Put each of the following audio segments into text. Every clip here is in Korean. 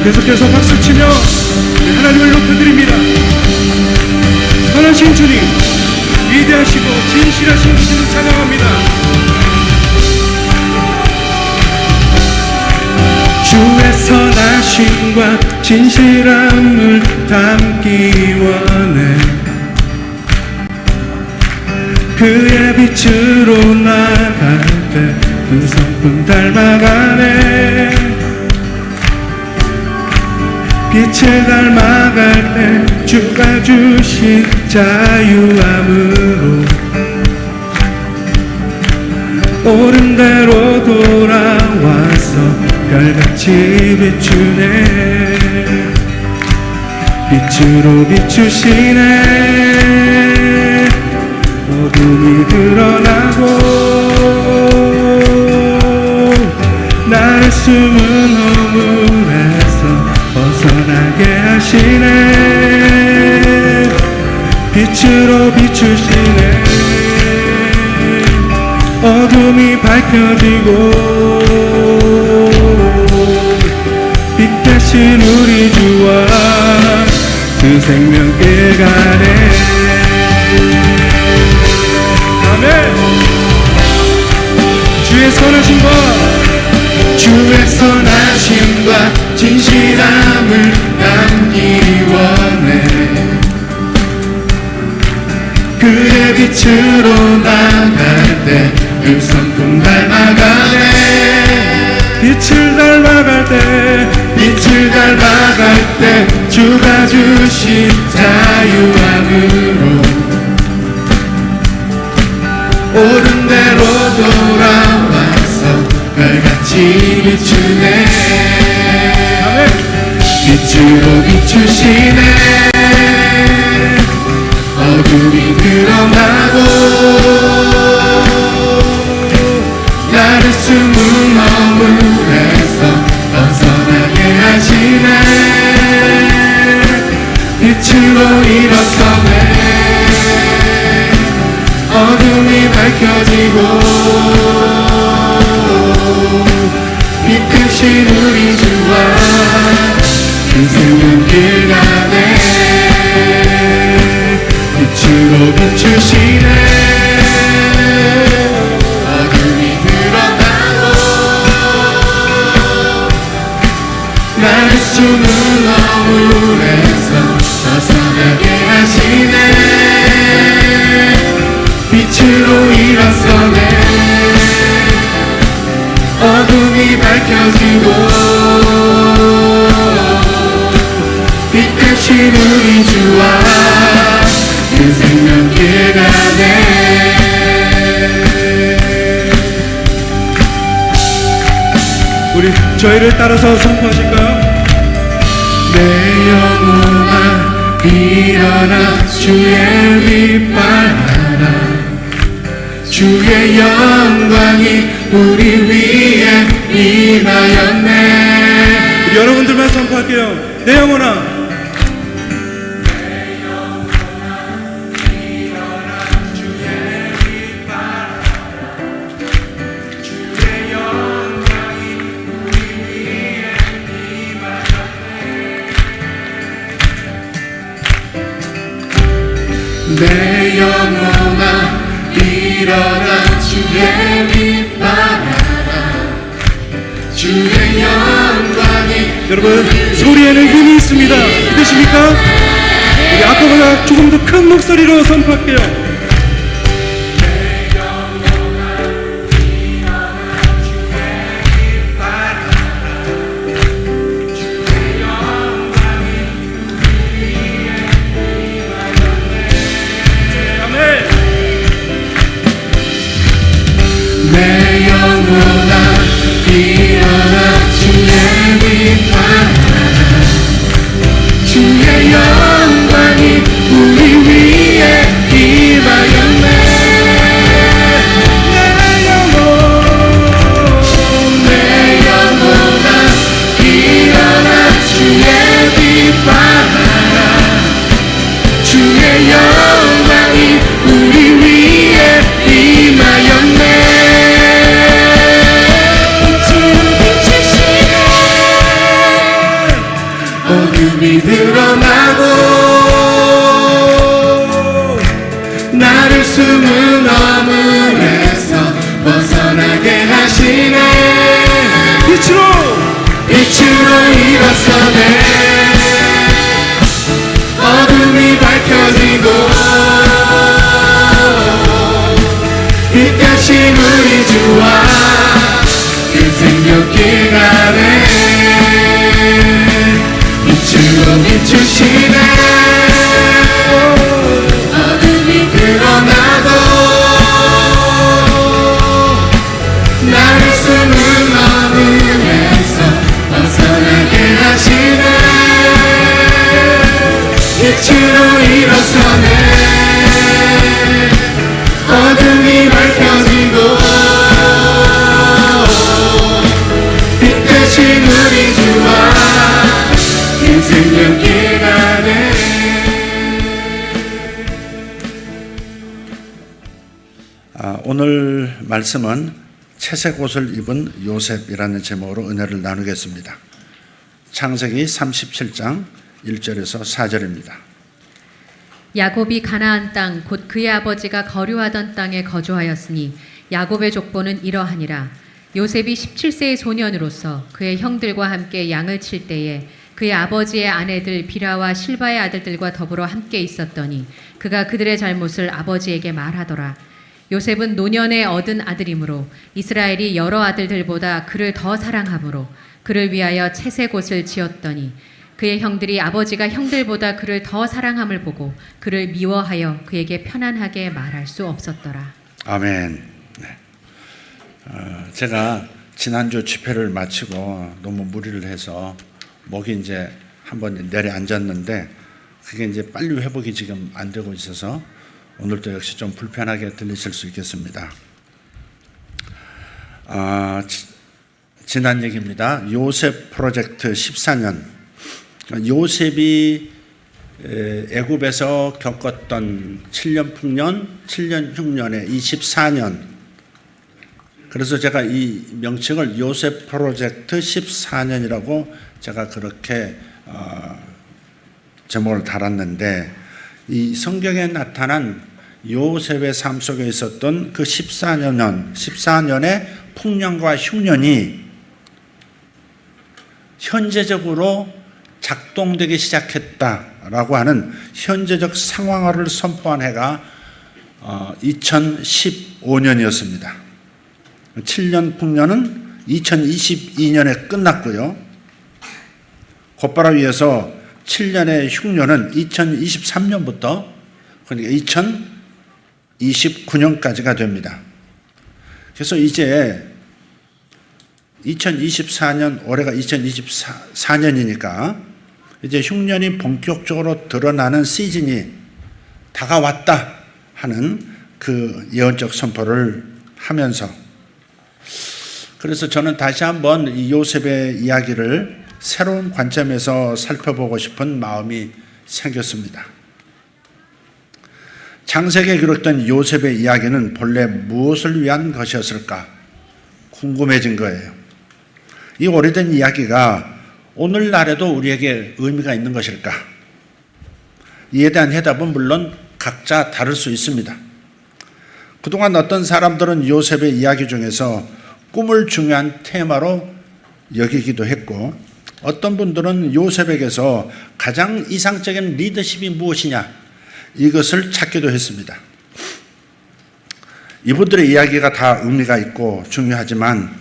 계속해서 박수치며 하나님을 높여드립니다. 선하신 주님, 위대하시고 진실하신 주님을 찬양합니다. 주의 선하심과 진실함을 담기 원해. 그의 빛으로 나갈 때 그 성품 닮아가네. 빛을 닮아갈 때 주가 주신 자유함으로 옳은 대로 돌아와서 별같이 비추네. 빛으로 비추시네. 어둠이 드러나고 나를 숨은 허물에서 벗어나게 하시네. 빛으로 비추시네. 어둠이 밝혀지고 빛 대신 우리 주와 그 생명길 가네. 아멘. 주의 선하심과 진실함을 담기 원해. 그의 빛으로 나갈 때 그 성품 닮아가네. 빛을 닮아갈 때 주가 주신 자유함으로 옳은 대로 돌아와서 별같이 비추네. 빛으로 비추시네. 어둠이 드러나고 나를 숨은 허물에서 벗어나게 하시네. 빛으로 일어서네. 어둠이 밝혀지고 빛 대신 우리 주와 그 생명길 가네. 빛으로 비추시네. 어둠이 드러나고 나를 숨은 허물에서 벗어나게 하시네. 빛으로 일어서네. 어둠이 밝혀지고 빛 대신 우리 주와 그 생명길 가네. 우리 저희를 따라서 선포하실까요? 내 영혼아 일어나 주의 빛 발하라. 주의 영광이 우리 위에 임하였네. 우리 여러분들만 선포할게요. 내 영혼아 내 영혼아 일어나 주의 빛 발하라. 주의 영광이. 여러분 소리에는 힘이 있습니다. 믿으십니까? 우리 아까보다 조금 더 큰 목소리로 선포할게요. 내 영혼아 일어나 주의 빛 발하라. 주의 영광이 우리 위에 어둠이 드러나고 나를 숨은 어둠에서 벗어나게 하시네. 빛으로 일어서네. 어둠이 밝혀지고 빛 대신 우리 주와 그 생명길 가네. 빛으로 비추시네. 어둠이 드러나고 나를 숨은 어둠에서 벗어나게 하시네. 빛으로 일어서네. 어둠이 밝혀지고 빛 대신 우리 주와 그 생명길 가네. 오늘 말씀은 채색 옷을 입은 요셉이라는 제목으로 은혜를 나누겠습니다. 창세기 37장 1절에서 4절입니다. 야곱이 가나안 땅 곧 그의 아버지가 거류하던 땅에 거주하였으니 야곱의 족보는 이러하니라. 요셉이 17세의 소년으로서 그의 형들과 함께 양을 칠 때에 그의 아버지의 아내들 비라와 실바의 아들들과 더불어 함께 있었더니 그가 그들의 잘못을 아버지에게 말하더라. 요셉은 노년에 얻은 아들이므로 이스라엘이 여러 아들들보다 그를 더 사랑하므로 그를 위하여 채색 옷을 지었더니 그의 형들이 아버지가 형들보다 그를 더 사랑함을 보고 그를 미워하여 그에게 편안하게 말할 수 없었더라. 아멘. 네. 제가 지난주 집회를 마치고 너무 무리를 해서 목이 이제 한번 내려앉았는데 그게 이제 빨리 회복이 지금 안 되고 있어서 오늘도 역시 좀 불편하게 들리실 수 있겠습니다. 지난 얘기입니다. 요셉 프로젝트 14년. 요셉이 애굽에서 겪었던 7년 풍년, 7년 흉년의 이 14년. 그래서 제가 이 명칭을 요셉 프로젝트 14년이라고 제가 그렇게 제목을 달았는데 이 성경에 나타난 요셉의 삶 속에 있었던 그 14년의 풍년과 흉년이 현재적으로 작동되기 시작했다라고 하는 현재적 상황화를 선포한 해가 2015년이었습니다. 7년 풍년은 2022년에 끝났고요. 곧바로 이어서 7년의 흉년은 2023년부터 그러니까 2029년까지가 됩니다. 그래서 이제 2024년 올해가 2024년이니까 이제 흉년이 본격적으로 드러나는 시즌이 다가왔다 하는 그 예언적 선포를 하면서 그래서 저는 다시 한번 이 요셉의 이야기를 새로운 관점에서 살펴보고 싶은 마음이 생겼습니다. 창세기에 기록된 요셉의 이야기는 본래 무엇을 위한 것이었을까 궁금해진 거예요. 이 오래된 이야기가 오늘날에도 우리에게 의미가 있는 것일까? 이에 대한 해답은 물론 각자 다를 수 있습니다. 그동안 어떤 사람들은 요셉의 이야기 중에서 꿈을 중요한 테마로 여기기도 했고 어떤 분들은 요셉에게서 가장 이상적인 리더십이 무엇이냐 이것을 찾기도 했습니다. 이분들의 이야기가 다 의미가 있고 중요하지만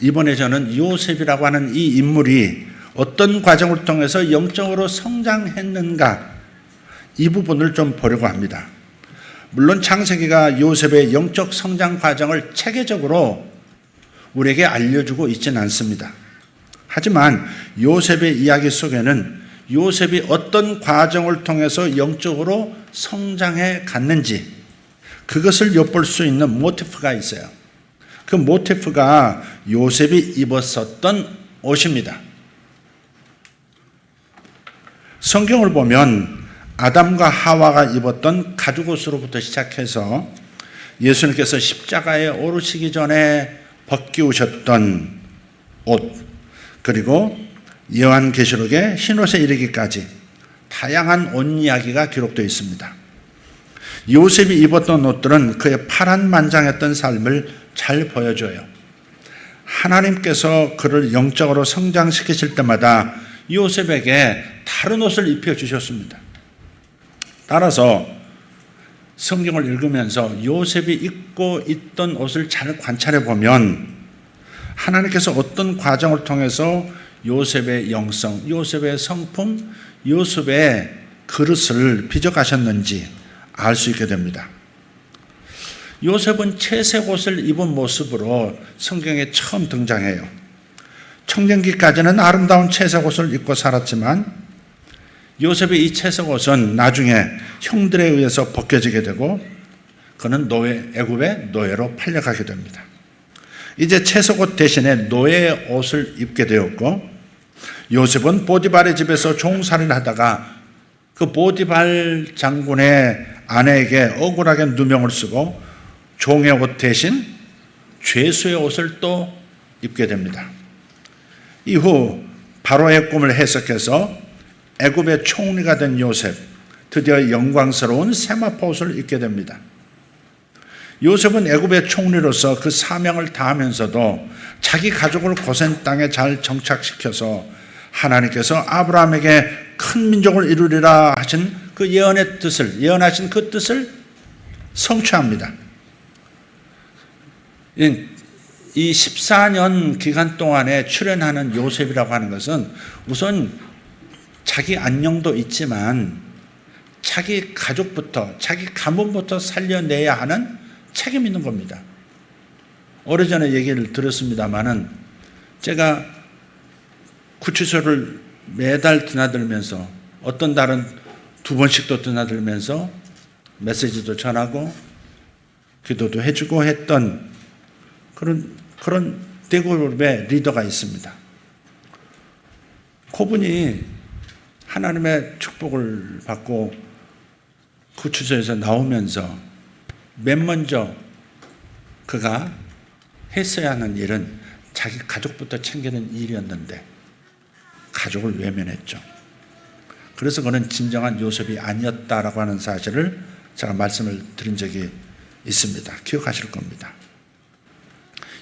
이번에 저는 요셉이라고 하는 이 인물이 어떤 과정을 통해서 영적으로 성장했는가 이 부분을 좀 보려고 합니다. 물론 창세기가 요셉의 영적 성장 과정을 체계적으로 우리에게 알려주고 있지는 않습니다. 하지만 요셉의 이야기 속에는 요셉이 어떤 과정을 통해서 영적으로 성장해 갔는지 그것을 엿볼 수 있는 모티프가 있어요. 그 모티프가 요셉이 입었었던 옷입니다. 성경을 보면 아담과 하와가 입었던 가죽옷으로부터 시작해서 예수님께서 십자가에 오르시기 전에 벗기우셨던 옷, 그리고 요한계시록의 흰옷에 이르기까지 다양한 옷 이야기가 기록되어 있습니다. 요셉이 입었던 옷들은 그의 파란만장했던 삶을 잘 보여줘요. 하나님께서 그를 영적으로 성장시키실 때마다 요셉에게 다른 옷을 입혀주셨습니다. 따라서 성경을 읽으면서 요셉이 입고 있던 옷을 잘 관찰해 보면 하나님께서 어떤 과정을 통해서 요셉의 영성, 요셉의 성품, 요셉의 그릇을 빚어가셨는지 알 수 있게 됩니다. 요셉은 채색 옷을 입은 모습으로 성경에 처음 등장해요. 청년기까지는 아름다운 채색 옷을 입고 살았지만 요셉의 이 채색 옷은 나중에 형들에 의해서 벗겨지게 되고 그는 애굽의 노예로 팔려가게 됩니다. 이제 채색 옷 대신에 노예의 옷을 입게 되었고 요셉은 보디발의 집에서 종살이를 하다가 그 보디발 장군의 아내에게 억울하게 누명을 쓰고 종의 옷 대신 죄수의 옷을 또 입게 됩니다. 이후 바로의 꿈을 해석해서 애굽의 총리가 된 요셉, 드디어 영광스러운 세마포 옷을 입게 됩니다. 요셉은 애굽의 총리로서 그 사명을 다하면서도 자기 가족을 고센 땅에 잘 정착시켜서 하나님께서 아브라함에게 큰 민족을 이루리라 하신 그 예언하신 그 뜻을 성취합니다. 이 14년 기간 동안에 출연하는 요셉이라고 하는 것은 우선 자기 안녕도 있지만 자기 가족부터, 자기 가문부터 살려내야 하는 책임이 있는 겁니다. 오래전에 얘기를 들었습니다마는 제가 구치소를 매달 드나들면서 어떤 달은 2번씩도 드나들면서 메시지도 전하고 기도도 해주고 했던 그런 대그룹의 리더가 있습니다. 그분이 하나님의 축복을 받고 구치소에서 나오면서 맨 먼저 그가 했어야 하는 일은 자기 가족부터 챙기는 일이었는데 가족을 외면했죠. 그래서 그는 진정한 요셉이 아니었다라고 하는 사실을 제가 말씀을 드린 적이 있습니다. 기억하실 겁니다.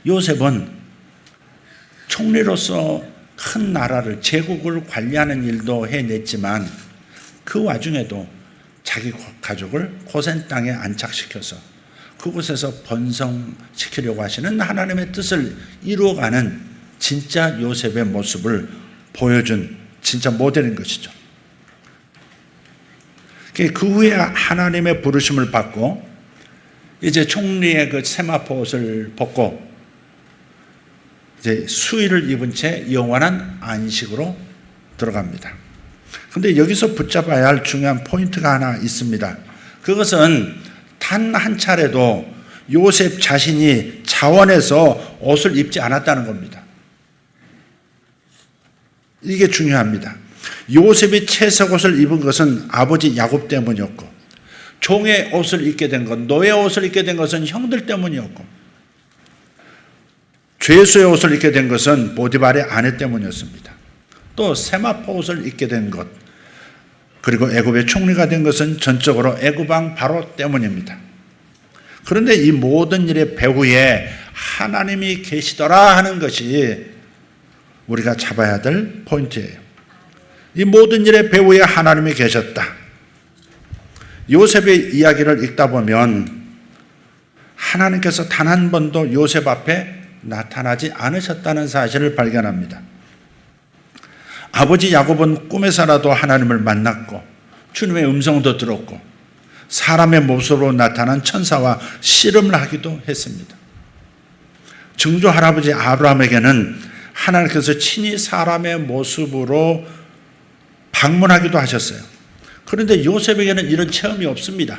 요셉은 총리로서 큰 나라를, 제국을 관리하는 일도 해냈지만 그 와중에도 자기 가족을 고센 땅에 안착시켜서 그곳에서 번성시키려고 하시는 하나님의 뜻을 이루어가는 진짜 요셉의 모습을 보여준 진짜 모델인 것이죠. 그 후에 하나님의 부르심을 받고 이제 총리의 그 세마포 옷을 벗고 이제 수의를 입은 채 영원한 안식으로 들어갑니다. 그런데 여기서 붙잡아야 할 중요한 포인트가 하나 있습니다. 그것은 단 한 차례도 요셉 자신이 자원해서 옷을 입지 않았다는 겁니다. 이게 중요합니다. 요셉이 채색 옷을 입은 것은 아버지 야곱 때문이었고 종의 옷을 입게 된 것, 노예 옷을 입게 된 것은 형들 때문이었고 죄수의 옷을 입게 된 것은 보디발의 아내 때문이었습니다. 또 세마포 옷을 입게 된 것, 그리고 애굽의 총리가 된 것은 전적으로 애굽왕 바로 때문입니다. 그런데 이 모든 일의 배후에 하나님이 계시더라 하는 것이 우리가 잡아야 될 포인트예요. 이 모든 일의 배후에 하나님이 계셨다. 요셉의 이야기를 읽다 보면 하나님께서 단 한 번도 요셉 앞에 나타나지 않으셨다는 사실을 발견합니다. 아버지 야곱은 꿈에서라도 하나님을 만났고 주님의 음성도 들었고 사람의 모습으로 나타난 천사와 씨름을 하기도 했습니다. 증조 할아버지 아브라함에게는 하나님께서 친히 사람의 모습으로 방문하기도 하셨어요. 그런데 요셉에게는 이런 체험이 없습니다.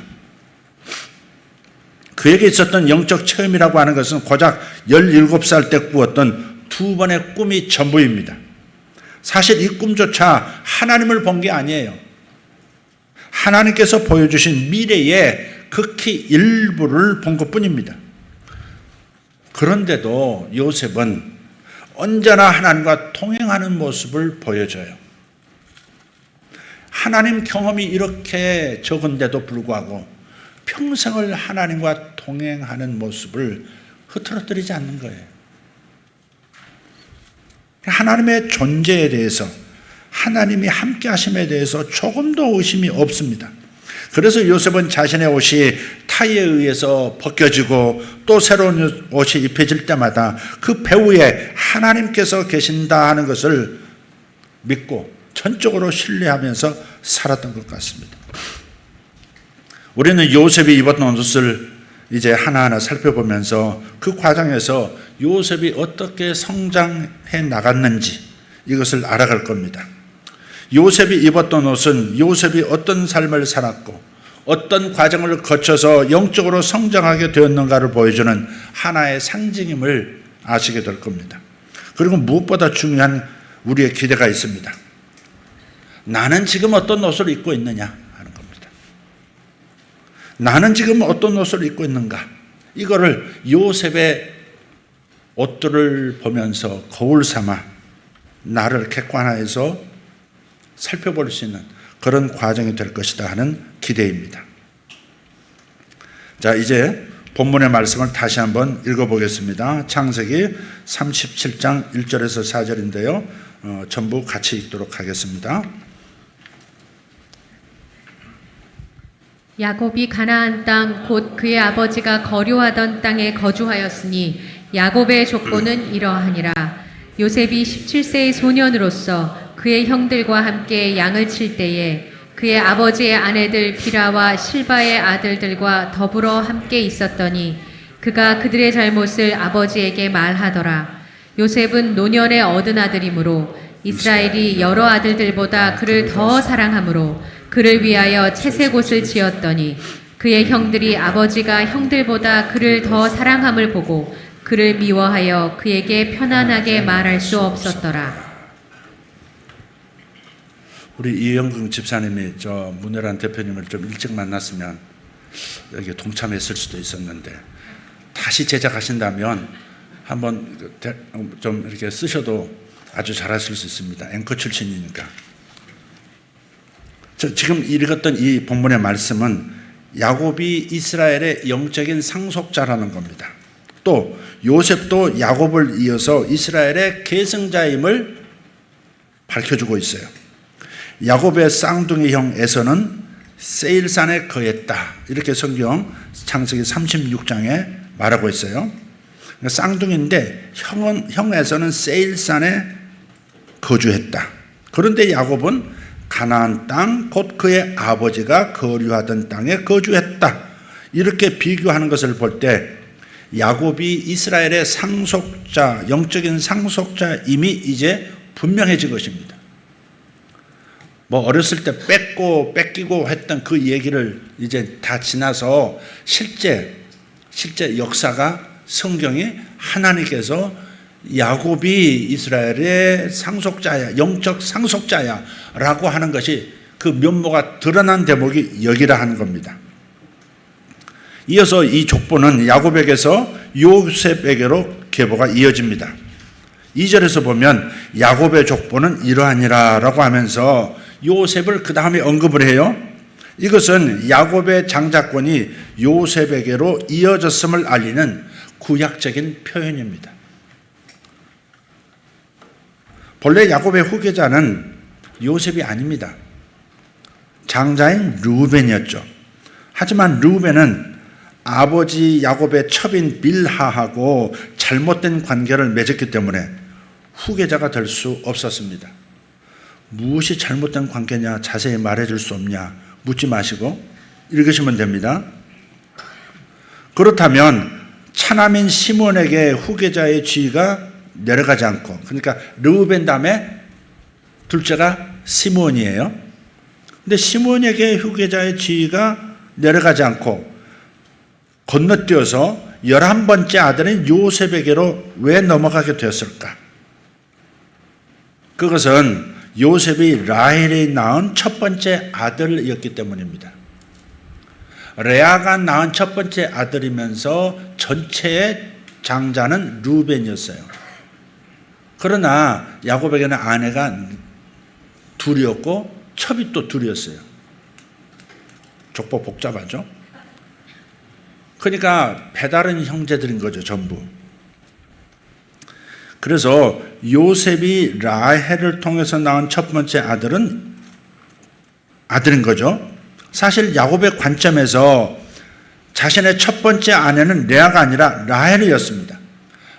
그에게 있었던 영적 체험이라고 하는 것은 고작 17살 때 꾸었던 2번의 꿈이 전부입니다. 사실 이 꿈조차 하나님을 본 게 아니에요. 하나님께서 보여주신 미래의 극히 일부를 본 것뿐입니다. 그런데도 요셉은 언제나 하나님과 동행하는 모습을 보여줘요. 하나님 경험이 이렇게 적은데도 불구하고 평생을 하나님과 동행하는 모습을 흐트러뜨리지 않는 거예요. 하나님의 존재에 대해서, 하나님이 함께 하심에 대해서 조금도 의심이 없습니다. 그래서 요셉은 자신의 옷이 타이에 의해서 벗겨지고 또 새로운 옷이 입혀질 때마다 그 배후에 하나님께서 계신다 하는 것을 믿고 전적으로 신뢰하면서 살았던 것 같습니다. 우리는 요셉이 입었던 옷을 이제 하나하나 살펴보면서 그 과정에서 요셉이 어떻게 성장해 나갔는지 이것을 알아갈 겁니다. 요셉이 입었던 옷은 요셉이 어떤 삶을 살았고 어떤 과정을 거쳐서 영적으로 성장하게 되었는가를 보여주는 하나의 상징임을 아시게 될 겁니다. 그리고 무엇보다 중요한 우리의 기대가 있습니다. 나는 지금 어떤 옷을 입고 있느냐 하는 겁니다. 나는 지금 어떤 옷을 입고 있는가? 이거를 요셉의 옷들을 보면서 거울 삼아 나를 객관화해서 살펴볼 수 있는 그런 과정이 될 것이다 하는 기대입니다. 자, 이제 본문의 말씀을 다시 한번 읽어보겠습니다. 창세기 37장 1절에서 4절인데요. 전부 같이 읽도록 하겠습니다. 야곱이 가나안 땅 곧 그의 아버지가 거류하던 땅에 거주하였으니 야곱의 족보는 이러하니라. 요셉이 17세의 소년으로서 그의 형들과 함께 양을 칠 때에 그의 아버지의 아내들 비라와 실바의 아들들과 더불어 함께 있었더니 그가 그들의 잘못을 아버지에게 말하더라. 요셉은 노년에 얻은 아들이므로 이스라엘이 여러 아들들보다 그를 더 사랑하므로 그를 위하여 채색옷을 지었더니 그의 형들이 아버지가 형들보다 그를 더 사랑함을 보고 그를 미워하여 그에게 편안하게 말할 수 없었더라. 우리 이영근 집사님이 저 문혜란 대표님을 좀 일찍 만났으면 여기 동참했을 수도 있었는데 다시 제작하신다면 한번 좀 이렇게 쓰셔도 아주 잘하실 수 있습니다. 앵커 출신이니까. 지금 읽었던 이 본문의 말씀은 야곱이 이스라엘의 영적인 상속자라는 겁니다. 또 요셉도 야곱을 이어서 이스라엘의 계승자임을 밝혀주고 있어요. 야곱의 쌍둥이 형 에서는 세일산에 거했다. 이렇게 성경 창세기 36장에 말하고 있어요. 쌍둥이인데 형 에서는 세일산에 거주했다. 그런데 야곱은 가나안 땅 곧 그의 아버지가 거류하던 땅에 거주했다. 이렇게 비교하는 것을 볼 때 야곱이 이스라엘의 상속자, 영적인 상속자임이 이제 분명해진 것입니다. 뭐 어렸을 때 뺏기고 했던 그 얘기를 이제 다 지나서 실제 역사가 성경이 하나님께서 야곱이 이스라엘의 상속자야, 영적 상속자야 라고 하는 것이 그 면모가 드러난 대목이 여기라 하는 겁니다. 이어서 이 족보는 야곱에게서 요셉에게로 계보가 이어집니다. 2절에서 보면 야곱의 족보는 이러하니라 라고 하면서 요셉을 그 다음에 언급을 해요. 이것은 야곱의 장자권이 요셉에게로 이어졌음을 알리는 구약적인 표현입니다. 본래 야곱의 후계자는 요셉이 아닙니다. 장자인 르우벤이었죠. 하지만 르우벤은 아버지 야곱의 첩인 빌하하고 잘못된 관계를 맺었기 때문에 후계자가 될 수 없었습니다. 무엇이 잘못된 관계냐 자세히 말해줄 수 없냐 묻지 마시고 읽으시면 됩니다. 그렇다면 차남인 시몬에게 후계자의 지위가 내려가지 않고, 그러니까 르우벤 다음에 둘째가 시몬이에요. 근데 시몬에게 후계자의 지위가 내려가지 않고 건너뛰어서 11번째 아들인 요셉에게로 왜 넘어가게 되었을까? 그것은 요셉이 라헬이 낳은 첫 번째 아들이었기 때문입니다. 레아가 낳은 첫 번째 아들이면서 전체의 장자는 르우벤이었어요. 그러나 야곱에게는 아내가 둘이었고 첩이 또 둘이었어요. 족보 복잡하죠? 그러니까 배다른 형제들인 거죠, 전부. 그래서 요셉이 라헬을 통해서 낳은 첫 번째 아들인 거죠. 사실 야곱의 관점에서 자신의 첫 번째 아내는 레아가 아니라 라헬이었습니다.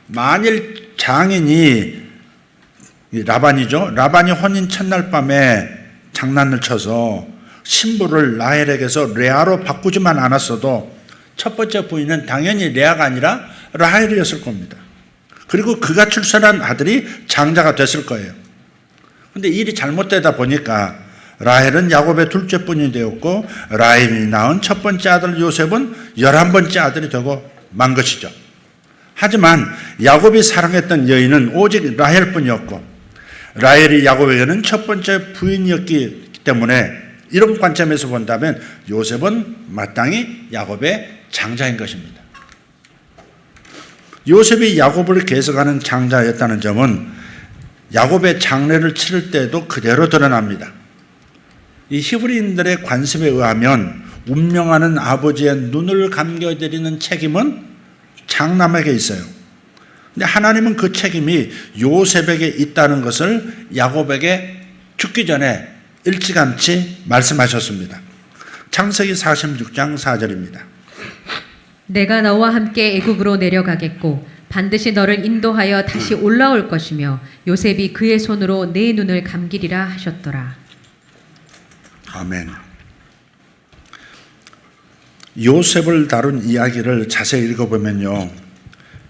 만일 장인이 라반이죠. 라반이 혼인 첫날 밤에 장난을 쳐서 신부를 라헬에게서 레아로 바꾸지만 않았어도 첫 번째 부인은 당연히 레아가 아니라 라헬이었을 겁니다. 그리고 그가 출산한 아들이 장자가 됐을 거예요. 그런데 일이 잘못되다 보니까 라헬은 야곱의 둘째 분이 되었고 라헬이 낳은 첫 번째 아들 요셉은 11번째 아들이 되고 만 것이죠. 하지만 야곱이 사랑했던 여인은 오직 라헬뿐이었고 라헬이 야곱에게는 첫 번째 부인이었기 때문에 이런 관점에서 본다면 요셉은 마땅히 야곱의 장자인 것입니다. 요셉이 야곱을 계속하는 장자였다는 점은 야곱의 장례를 치를 때도 그대로 드러납니다. 이 히브리인들의 관습에 의하면 운명하는 아버지의 눈을 감겨드리는 책임은 장남에게 있어요. 근데 하나님은 그 책임이 요셉에게 있다는 것을 야곱에게 죽기 전에 일찌감치 말씀하셨습니다. 창세기 46장 4절입니다. 내가 너와 함께 애굽으로 내려가겠고 반드시 너를 인도하여 다시 올라올 것이며 요셉이 그의 손으로 내 눈을 감기리라 하셨더라. 아멘. 요셉을 다룬 이야기를 자세히 읽어보면요,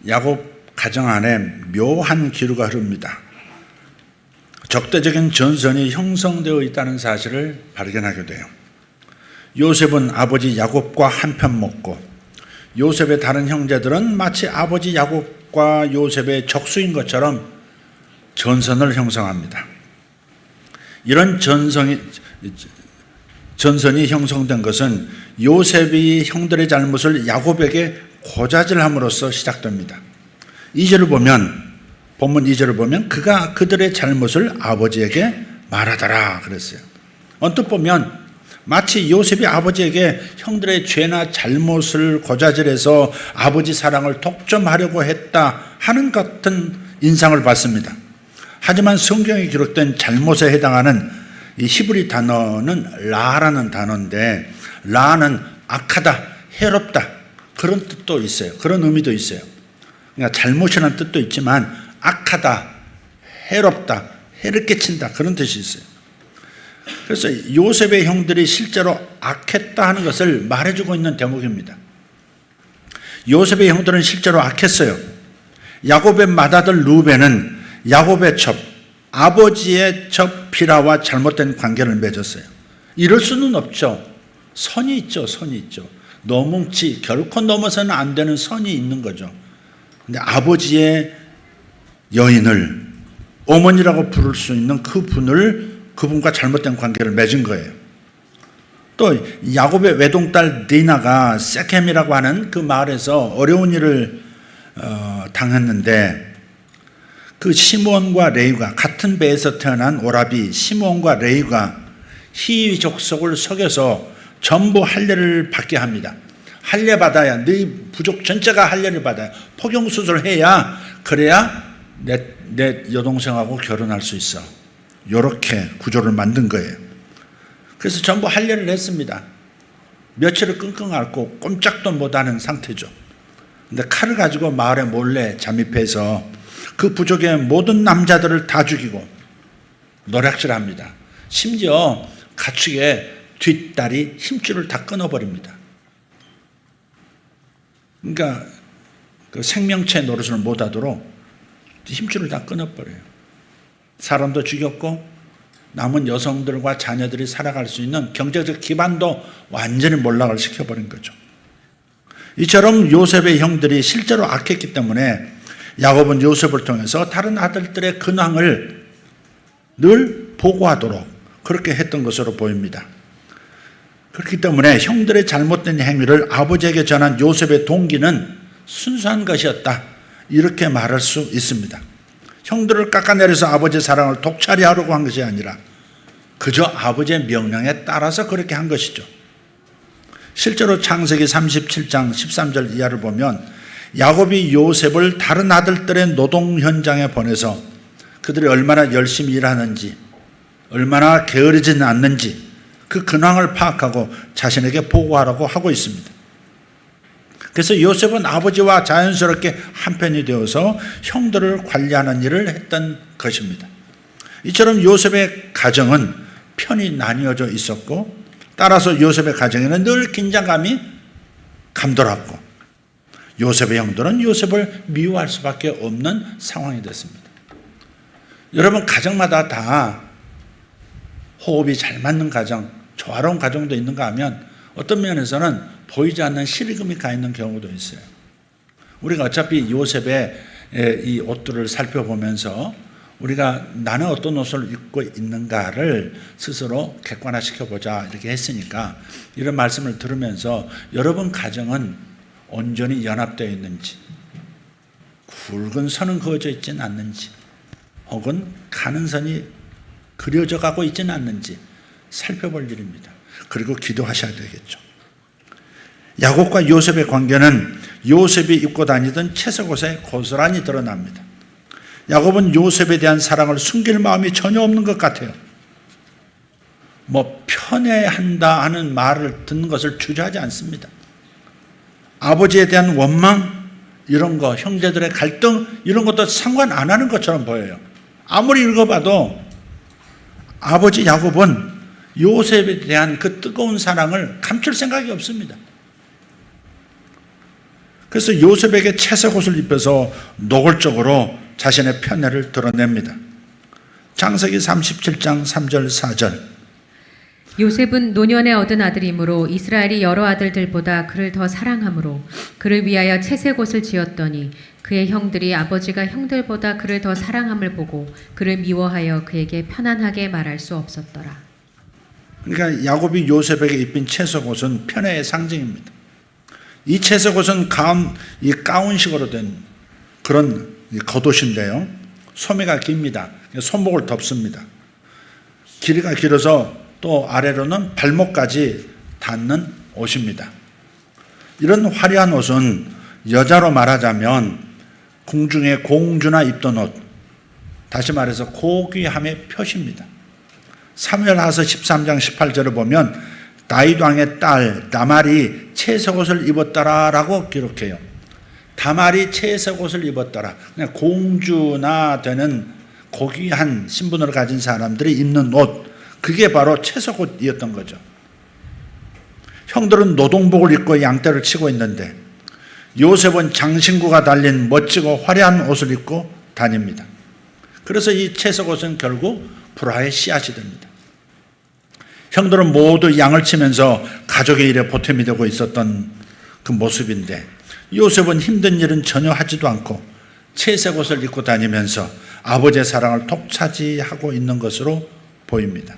야곱 가정 안에 묘한 기류가 흐릅니다. 적대적인 전선이 형성되어 있다는 사실을 발견하게 돼요. 요셉은 아버지 야곱과 한편 먹고 요셉의 다른 형제들은 마치 아버지 야곱과 요셉의 적수인 것처럼 전선을 형성합니다. 이런 전선이 형성된 것은 요셉이 형들의 잘못을 야곱에게 고자질함으로써 시작됩니다. 2절을 보면, 본문 2절을 보면 그가 그들의 잘못을 아버지에게 말하더라 그랬어요. 언뜻 보면 마치 요셉이 아버지에게 형들의 죄나 잘못을 고자질해서 아버지 사랑을 독점하려고 했다 하는 같은 인상을 받습니다. 하지만 성경에 기록된 잘못에 해당하는 이 히브리 단어는 라라는 단어인데, 라는 악하다, 해롭다 그런 뜻도 있어요. 그런 의미도 있어요. 그러니까 잘못이라는 뜻도 있지만 악하다, 해롭다, 해를 끼친다 그런 뜻이 있어요. 그래서 요셉의 형들이 실제로 악했다 하는 것을 말해주고 있는 대목입니다. 요셉의 형들은 실제로 악했어요. 야곱의 맏아들 루벤은 야곱의 첩, 아버지의 첩 비라와 잘못된 관계를 맺었어요. 이럴 수는 없죠. 선이 있죠. 선이 있죠. 너뭉치 결코 넘어서는 안 되는 선이 있는 거죠. 근데 아버지의 여인을 어머니라고 부를 수 있는 그분과 잘못된 관계를 맺은 거예요. 또 야곱의 외동딸 디나가 세켐이라고 하는 그 마을에서 어려운 일을 당했는데, 그 시므온과 레위가 같은 배에서 태어난 오라비 시므온과 레위가 히위 족속을 속여서 전부 할례를 받게 합니다. 할례 받아야, 너희 부족 전체가 할례를 받아야, 포경 수술해야, 그래야 내 여동생하고 결혼할 수 있어. 이렇게 구조를 만든 거예요. 그래서 전부 할례를 했습니다. 며칠을 끙끙 앓고 꼼짝도 못하는 상태죠. 근데 칼을 가지고 마을에 몰래 잠입해서 그 부족의 모든 남자들을 다 죽이고 노략질합니다. 심지어 가축의 뒷다리 힘줄을 다 끊어버립니다. 그러니까 그 생명체 노릇을 못하도록 힘줄을 다 끊어버려요. 사람도 죽였고 남은 여성들과 자녀들이 살아갈 수 있는 경제적 기반도 완전히 몰락을 시켜버린 거죠. 이처럼 요셉의 형들이 실제로 악했기 때문에 야곱은 요셉을 통해서 다른 아들들의 근황을 늘 보고하도록 그렇게 했던 것으로 보입니다. 그렇기 때문에 형들의 잘못된 행위를 아버지에게 전한 요셉의 동기는 순수한 것이었다, 이렇게 말할 수 있습니다. 형들을 깎아내려서 아버지의 사랑을 독차리 하려고 한 것이 아니라 그저 아버지의 명령에 따라서 그렇게 한 것이죠. 실제로 창세기 37장 13절 이하를 보면 야곱이 요셉을 다른 아들들의 노동 현장에 보내서 그들이 얼마나 열심히 일하는지, 얼마나 게으르지는 않는지 그 근황을 파악하고 자신에게 보고하라고 하고 있습니다. 그래서 요셉은 아버지와 자연스럽게 한편이 되어서 형들을 관리하는 일을 했던 것입니다. 이처럼 요셉의 가정은 편이 나뉘어져 있었고, 따라서 요셉의 가정에는 늘 긴장감이 감돌았고, 요셉의 형들은 요셉을 미워할 수밖에 없는 상황이 됐습니다. 여러분, 가정마다 다 호흡이 잘 맞는 가정, 조화로운 가정도 있는가 하면 어떤 면에서는 보이지 않는 실금이 가 있는 경우도 있어요. 우리가 어차피 요셉의 이 옷들을 살펴보면서 우리가 나는 어떤 옷을 입고 있는가를 스스로 객관화시켜보자 이렇게 했으니까 이런 말씀을 들으면서 여러분 가정은 온전히 연합되어 있는지, 굵은 선은 그어져 있지는 않는지, 혹은 가는 선이 그려져 가고 있지는 않는지 살펴볼 일입니다. 그리고 기도하셔야 되겠죠. 야곱과 요셉의 관계는 요셉이 입고 다니던 채색옷에 고스란히 드러납니다. 야곱은 요셉에 대한 사랑을 숨길 마음이 전혀 없는 것 같아요. 편애한다 하는 말을 듣는 것을 주저하지 않습니다. 아버지에 대한 원망, 이런 거, 형제들의 갈등, 이런 것도 상관 안 하는 것처럼 보여요. 아무리 읽어봐도 아버지 야곱은 요셉에 대한 그 뜨거운 사랑을 감출 생각이 없습니다. 그래서 요셉에게 채색옷을 입혀서 노골적으로 자신의 편애를 드러냅니다. 창세기 37장 3절 4절. 요셉은 노년에 얻은 아들이므로 이스라엘이 여러 아들들보다 그를 더 사랑하므로 그를 위하여 채색옷을 지었더니 그의 형들이 아버지가 형들보다 그를 더 사랑함을 보고 그를 미워하여 그에게 편안하게 말할 수 없었더라. 그러니까 야곱이 요셉에게 입힌 채색옷은 편애의 상징입니다. 이 채색옷은 가운식으로 된 그런 겉옷인데요. 소매가 깁니다. 손목을 덮습니다. 길이가 길어서 또 아래로는 발목까지 닿는 옷입니다. 이런 화려한 옷은 여자로 말하자면 궁중의 공주나 입던 옷, 다시 말해서 고귀함의 표시입니다. 사무엘하서 13장 18절을 보면 다윗 왕의 딸 다말이 채색옷을 입었더라라고 기록해요. 다말이 채색옷을 입었더라. 그냥 공주나 되는 고귀한 신분을 가진 사람들이 입는 옷, 그게 바로 채색옷이었던 거죠. 형들은 노동복을 입고 양떼를 치고 있는데 요셉은 장신구가 달린 멋지고 화려한 옷을 입고 다닙니다. 그래서 이 채색옷은 결국 불화의 씨앗이 됩니다. 형들은 모두 양을 치면서 가족의 일에 보탬이 되고 있었던 그 모습인데 요셉은 힘든 일은 전혀 하지도 않고 채색옷을 입고 다니면서 아버지의 사랑을 독차지하고 있는 것으로 보입니다.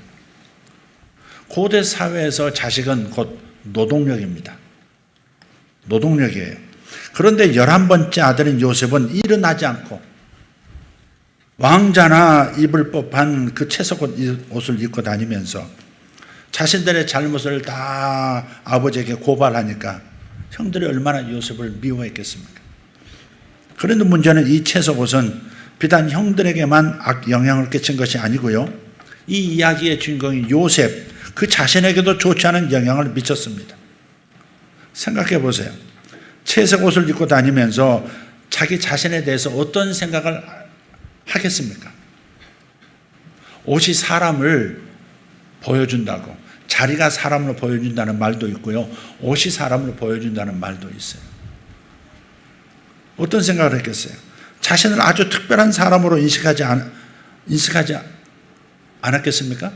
고대 사회에서 자식은 곧 노동력입니다. 노동력이에요. 그런데 11번째 아들인 요셉은 일은 하지 않고 왕자나 입을 법한 그 채색옷을 입고 다니면서 자신들의 잘못을 다 아버지에게 고발하니까 형들이 얼마나 요셉을 미워했겠습니까? 그런데 문제는 이 채색옷은 비단 형들에게만 악영향을 끼친 것이 아니고요. 이 이야기의 주인공인 요셉, 그 자신에게도 좋지 않은 영향을 미쳤습니다. 생각해 보세요. 채색옷을 입고 다니면서 자기 자신에 대해서 어떤 생각을 하겠습니까? 옷이 사람을 보여준다고, 자리가 사람을 보여준다는 말도 있고요. 옷이 사람을 보여준다는 말도 있어요. 어떤 생각을 했겠어요? 자신을 아주 특별한 사람으로 인식하지 않았겠습니까?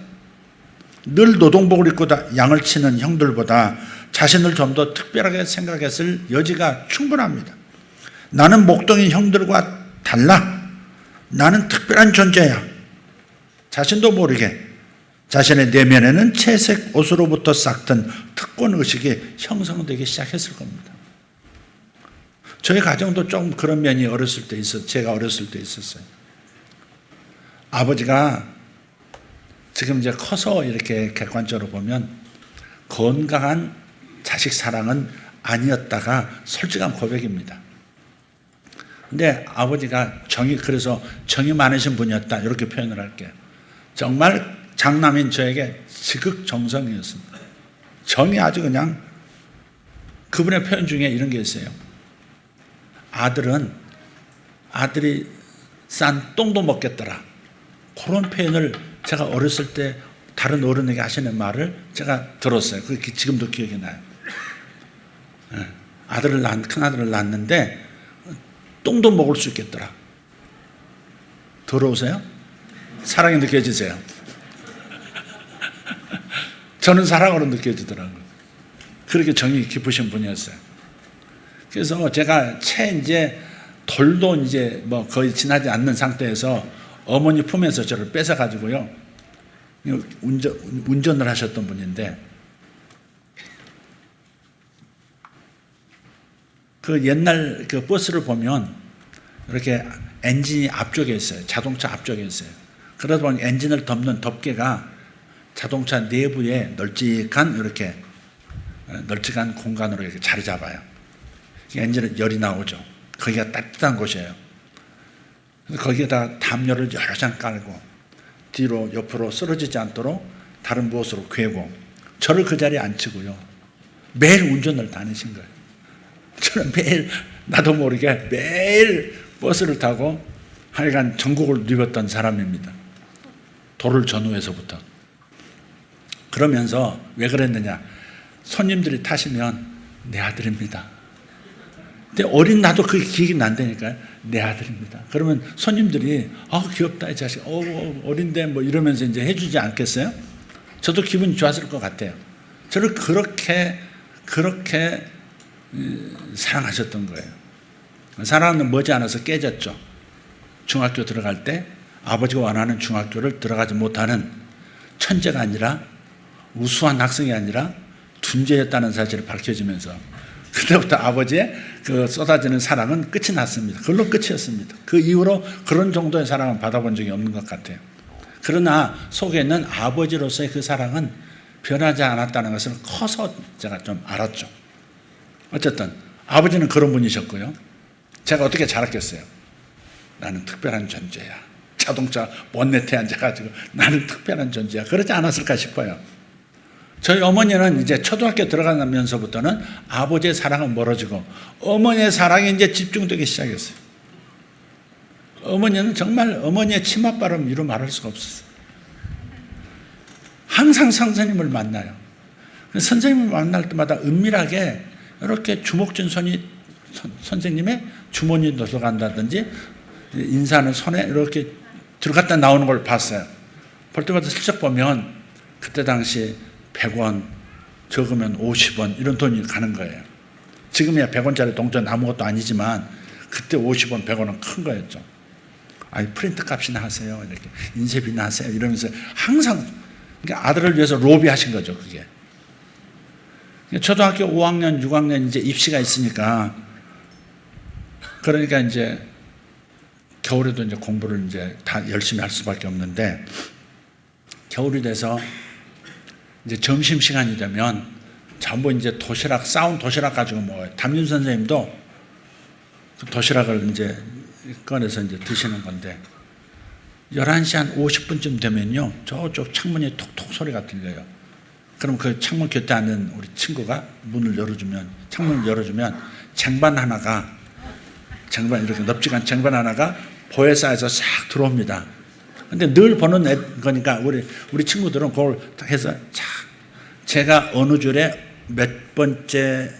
늘 노동복을 입고 양을 치는 형들보다 자신을 좀 더 특별하게 생각했을 여지가 충분합니다. 나는 목동인 형들과 달라. 나는 특별한 존재야. 자신도 모르게 자신의 내면에는 채색 옷으로부터 싹튼 특권의식이 형성되기 시작했을 겁니다. 저희 가정도 좀 그런 면이 제가 어렸을 때 있었어요. 아버지가 지금 이제 커서 이렇게 객관적으로 보면 건강한 자식 사랑은 아니었다가 솔직한 고백입니다. 근데 아버지가 그래서 정이 많으신 분이었다. 이렇게 표현을 할게요. 정말 장남인 저에게 지극정성이었습니다. 정이 아주 그냥 그분의 표현 중에 이런 게 있어요. 아들이 싼 똥도 먹겠더라. 그런 표현을 제가 어렸을 때 다른 어른에게 하시는 말을 제가 들었어요. 그게 지금도 기억이 나요. 큰아들을 낳았는데 똥도 먹을 수 있겠더라. 더러우세요? 사랑이 느껴지세요? 저는 사랑으로 느껴지더라고요. 그렇게 정이 깊으신 분이었어요. 그래서 제가 이제 돌도 이제 뭐 거의 지나지 않는 상태에서 어머니 품에서 저를 뺏어가지고요. 운전을 하셨던 분인데 그 옛날 그 버스를 보면 이렇게 엔진이 앞쪽에 있어요. 자동차 앞쪽에 있어요. 그러다 보니 엔진을 덮는 덮개가 자동차 내부에 널찍한 공간으로 이렇게 자리 잡아요. 엔진에 열이 나오죠. 거기가 따뜻한 곳이에요. 거기에다 담요를 여러 장 깔고 뒤로 옆으로 쓰러지지 않도록 다른 무엇으로 괴고 저를 그 자리에 앉히고요. 매일 운전을 다니신 거예요. 저는 매일 나도 모르게 매일 버스를 타고 하여간 전국을 누볐던 사람입니다. 도를 전후에서부터. 그러면서 왜 그랬느냐. 손님들이 타시면 내 아들입니다. 근데 어린 나도 그게 기억이 난다니까요. 내 아들입니다. 그러면 손님들이 귀엽다 이 자식. 어린데 뭐 이러면서 이제 해주지 않겠어요? 저도 기분이 좋았을 것 같아요. 저를 그렇게 사랑하셨던 거예요. 사랑은 머지않아서 깨졌죠. 중학교 들어갈 때 아버지가 원하는 중학교를 들어가지 못하는 천재가 아니라 우수한 학생이 아니라 둔재였다는 사실이 밝혀지면서 그때부터 아버지의 그 쏟아지는 사랑은 끝이 났습니다. 그걸로 끝이었습니다. 그 이후로 그런 정도의 사랑을 받아본 적이 없는 것 같아요. 그러나 속에 있는 아버지로서의 그 사랑은 변하지 않았다는 것을 커서 제가 좀 알았죠. 어쨌든 아버지는 그런 분이셨고요. 제가 어떻게 자랐겠어요? 나는 특별한 존재야. 자동차 본네트에 앉아가지고 나는 특별한 존재야. 그러지 않았을까 싶어요. 저희 어머니는 이제 초등학교 들어가면서부터는 아버지의 사랑은 멀어지고 어머니의 사랑이 이제 집중되기 시작했어요. 어머니는 정말 어머니의 치맛바람 이루 말할 수가 없었어요. 항상 선생님을 만나요. 선생님을 만날 때마다 은밀하게 이렇게 주먹진 손이 선생님의 주머니에 들어간다든지 인사하는 손에 이렇게 들어갔다 나오는 걸 봤어요. 볼 때마다 슬쩍 보면 그때 당시 100원, 적으면 50원 이런 돈이 가는 거예요. 지금이야 100원짜리 동전 아무것도 아니지만 그때 50원, 100원은 큰 거였죠. 프린트 값이나 하세요. 이렇게 인쇄비나 하세요. 이러면서 항상 그러니까 아들을 위해서 로비하신 거죠. 그게. 초등학교 5학년, 6학년 이제 입시가 있으니까 그러니까 이제 겨울에도 이제 공부를 이제 다 열심히 할 수밖에 없는데 겨울이 돼서 이제 점심 시간이 되면 전부 이제 싸운 도시락 가지고 먹어요. 담임 선생님도 그 도시락을 이제 꺼내서 이제 드시는 건데 11시 한 50분쯤 되면요. 저쪽 창문에 톡톡 소리가 들려요. 그럼 그 창문 곁에 앉은 우리 친구가 창문을 열어주면 쟁반 이렇게 넙죽한 쟁반 하나가 보에 쌓여서 싹 들어옵니다. 근데 늘 보는 거니까 우리 친구들은 그걸 해서 제가 어느 줄에 몇 번째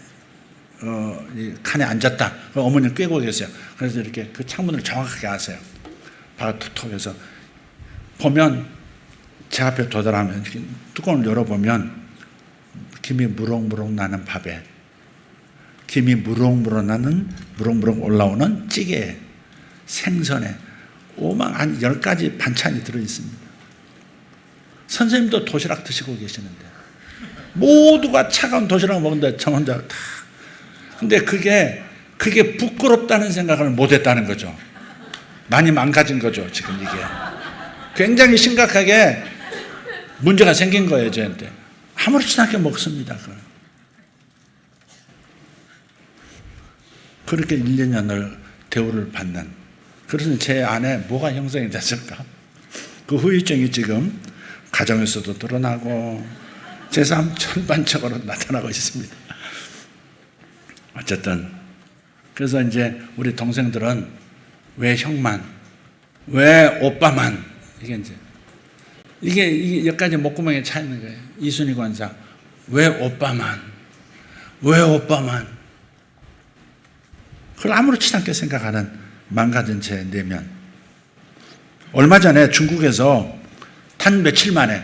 칸에 앉았다. 어머니는 꿰고 계세요. 그래서 이렇게 그 창문을 정확하게 아세요. 바로 톡톡 해서 보면 제 앞에 도달하면 이렇게 뚜껑을 열어보면 김이 무럭무럭 나는 밥에 김이 무럭무럭 올라오는 찌개에 생선에 한 10가지 반찬이 들어있습니다. 선생님도 도시락 드시고 계시는데 모두가 차가운 도시락을 먹는데 저 혼자 다. 근데 그게 부끄럽다는 생각을 못했다는 거죠. 많이 망가진 거죠. 지금 이게. 굉장히 심각하게 문제가 생긴 거예요, 저한테. 아무렇지도 않게 먹습니다. 그걸. 그렇게 1, 2년을 대우를 받는. 그래서 제 안에 뭐가 형성이 됐을까? 그 후유증이 지금 가정에서도 드러나고 제 삶 전반적으로 나타나고 있습니다. 어쨌든 그래서 이제 우리 동생들은 왜 형만, 왜 오빠만, 이게 여기까지 목구멍에 차 있는 거예요. 이순희 관사, 왜 오빠만, 왜 오빠만. 그걸 아무렇지 않게 생각하는 망가진 제 내면. 얼마 전에 중국에서 단 며칠 만에,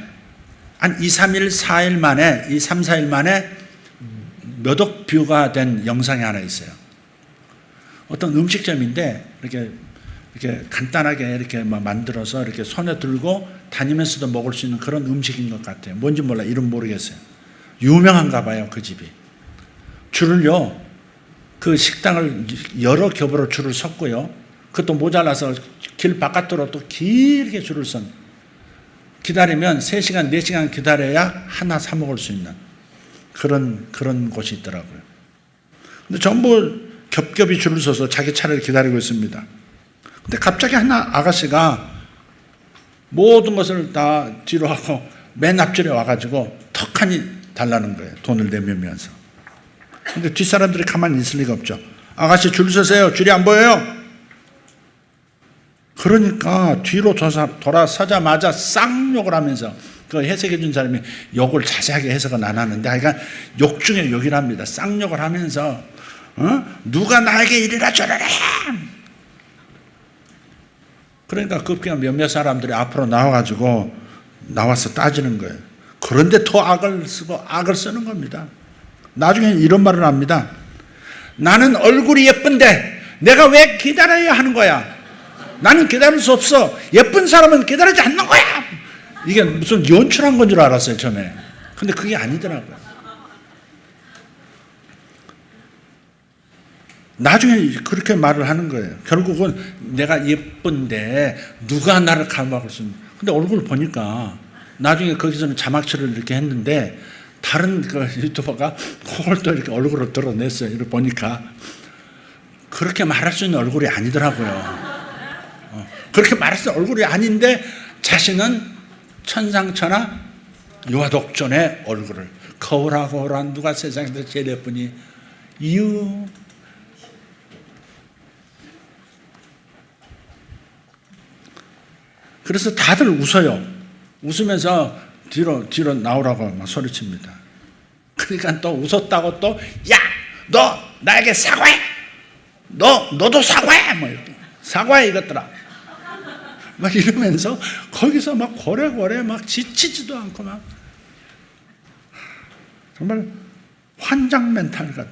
한 2, 3일, 4일 만에, 2, 3, 4일 만에 몇 억 뷰가 된 영상이 하나 있어요. 어떤 음식점인데 이렇게 간단하게 이렇게 만들어서 이렇게 손에 들고 다니면서도 먹을 수 있는 그런 음식인 것 같아요. 뭔지 몰라, 이름 모르겠어요. 유명한가 봐요, 그 집이. 줄을요, 그 식당을 여러 겹으로 줄을 섰고요. 그것도 모자라서 길 바깥으로 또 길게 줄을 선. 기다리면 3시간, 4시간 기다려야 하나 사 먹을 수 있는 그런 곳이 있더라고요. 근데 전부 겹겹이 줄을 서서 자기 차례를 기다리고 있습니다. 근데 갑자기 하나 아가씨가 모든 것을 다 뒤로 하고 맨 앞줄에 와가지고 턱하니 달라는 거예요. 돈을 내밀면서. 근데 뒷사람들이 가만히 있을 리가 없죠. 아가씨 줄 서세요. 줄이 안 보여요. 그러니까 뒤로 돌아서자마자 쌍욕을 하면서, 그 해석해 준 사람이 욕을 자세하게 해석은 안 하는데 하여간 욕 중에 욕이랍니다. 쌍욕을 하면서 누가 나에게 이래라 저래라. 그러니까 급기야 몇몇 사람들이 앞으로 나와서 따지는 거예요. 그런데 더 악을 쓰는 겁니다. 나중에 이런 말을 합니다. 나는 얼굴이 예쁜데 내가 왜 기다려야 하는 거야? 나는 기다릴 수 없어. 예쁜 사람은 기다리지 않는 거야. 이게 무슨 연출한 건 줄 알았어요, 처음에. 근데 그게 아니더라고요. 나중에 그렇게 말을 하는 거예요. 결국은 내가 예쁜데 누가 나를 감옥을 쓰는. 근데 얼굴을 보니까 나중에 거기서는 자막처를 이렇게 했는데 다른 그 유튜버가 그걸 또 이렇게 얼굴을 드러냈어요. 이렇게 보니까 그렇게 말할 수 있는 얼굴이 아니더라고요. 그렇게 말할 수 있는 얼굴이 아닌데 자신은 천상천하 유아독존의 얼굴을, 거울하고 누가 세상에서 제일 예쁘니? 이유. 그래서 다들 웃어요. 웃으면서 뒤로 나오라고 막 소리칩니다. 그러니까 또 웃었다고 또, 야, 너 나에게 사과해. 너도 사과해. 뭐 이렇게. 사과해 이것들아. 막 이러면서 거기서 막 고래고래 막 지치지도 않고 막 정말 환장 멘탈 같.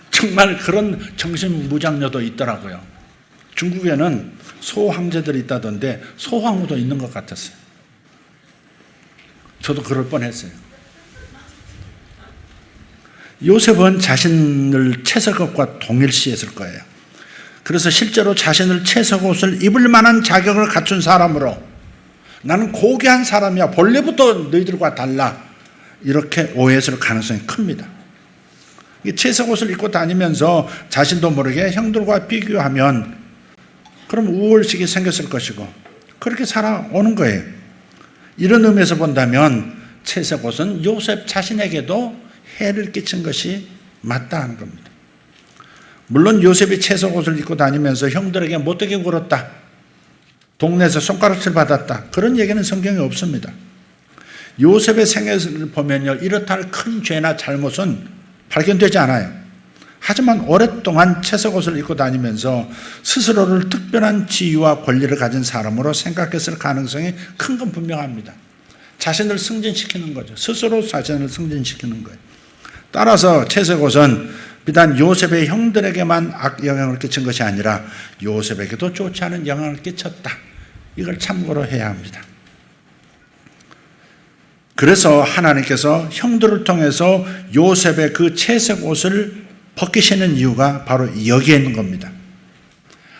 정말 그런 정신무장녀도 있더라고요. 중국에는 소황제들이 있다던데 소황후도 있는 것 같았어요. 저도 그럴 뻔했어요. 요셉은 자신을 채석옷과 동일시했을 거예요. 그래서 실제로 자신을 채석옷을 입을 만한 자격을 갖춘 사람으로, 나는 고귀한 사람이야, 본래부터 너희들과 달라, 이렇게 오해했을 가능성이 큽니다. 채석옷을 입고 다니면서 자신도 모르게 형들과 비교하면 그럼 우월식이 생겼을 것이고 그렇게 살아오는 거예요. 이런 의미에서 본다면 채석옷은 요셉 자신에게도 해를 끼친 것이 맞다 하는 겁니다. 물론 요셉이 채석옷을 입고 다니면서 형들에게 못되게 굴었다, 동네에서 손가락질 받았다, 그런 얘기는 성경에 없습니다. 요셉의 생애를 보면요, 이렇다 할 큰 죄나 잘못은 발견되지 않아요. 하지만 오랫동안 채석옷을 입고 다니면서 스스로를 특별한 지위와 권리를 가진 사람으로 생각했을 가능성이 큰 건 분명합니다. 자신을 승진시키는 거죠. 스스로 자신을 승진시키는 거예요. 따라서 채석옷은 비단 요셉의 형들에게만 악영향을 끼친 것이 아니라 요셉에게도 좋지 않은 영향을 끼쳤다. 이걸 참고로 해야 합니다. 그래서 하나님께서 형들을 통해서 요셉의 그 채색 옷을 벗기시는 이유가 바로 여기에 있는 겁니다.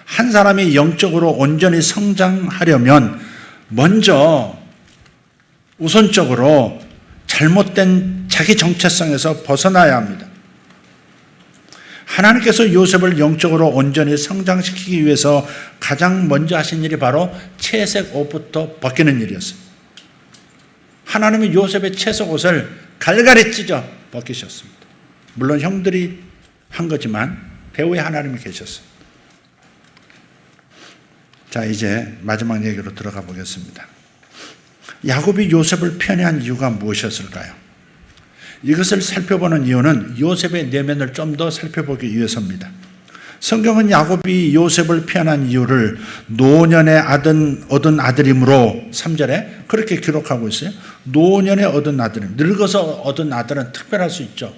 한 사람이 영적으로 온전히 성장하려면 먼저 우선적으로 잘못된 자기 정체성에서 벗어나야 합니다. 하나님께서 요셉을 영적으로 온전히 성장시키기 위해서 가장 먼저 하신 일이 바로 채색 옷부터 벗기는 일이었어요. 하나님이 요셉의 채색 옷을 갈갈이 찢어 벗기셨습니다. 물론 형들이 한 거지만 배후에 하나님이 계셨어요. 자, 이제 마지막 얘기로 들어가 보겠습니다. 야곱이 요셉을 편애한 이유가 무엇이었을까요? 이것을 살펴보는 이유는 요셉의 내면을 좀 더 살펴보기 위해서입니다. 성경은 야곱이 요셉을 편애한 이유를 노년에 얻은 아들이므로 3절에 그렇게 기록하고 있어요. 노년에 얻은 아들은, 늙어서 얻은 아들은 특별할 수 있죠.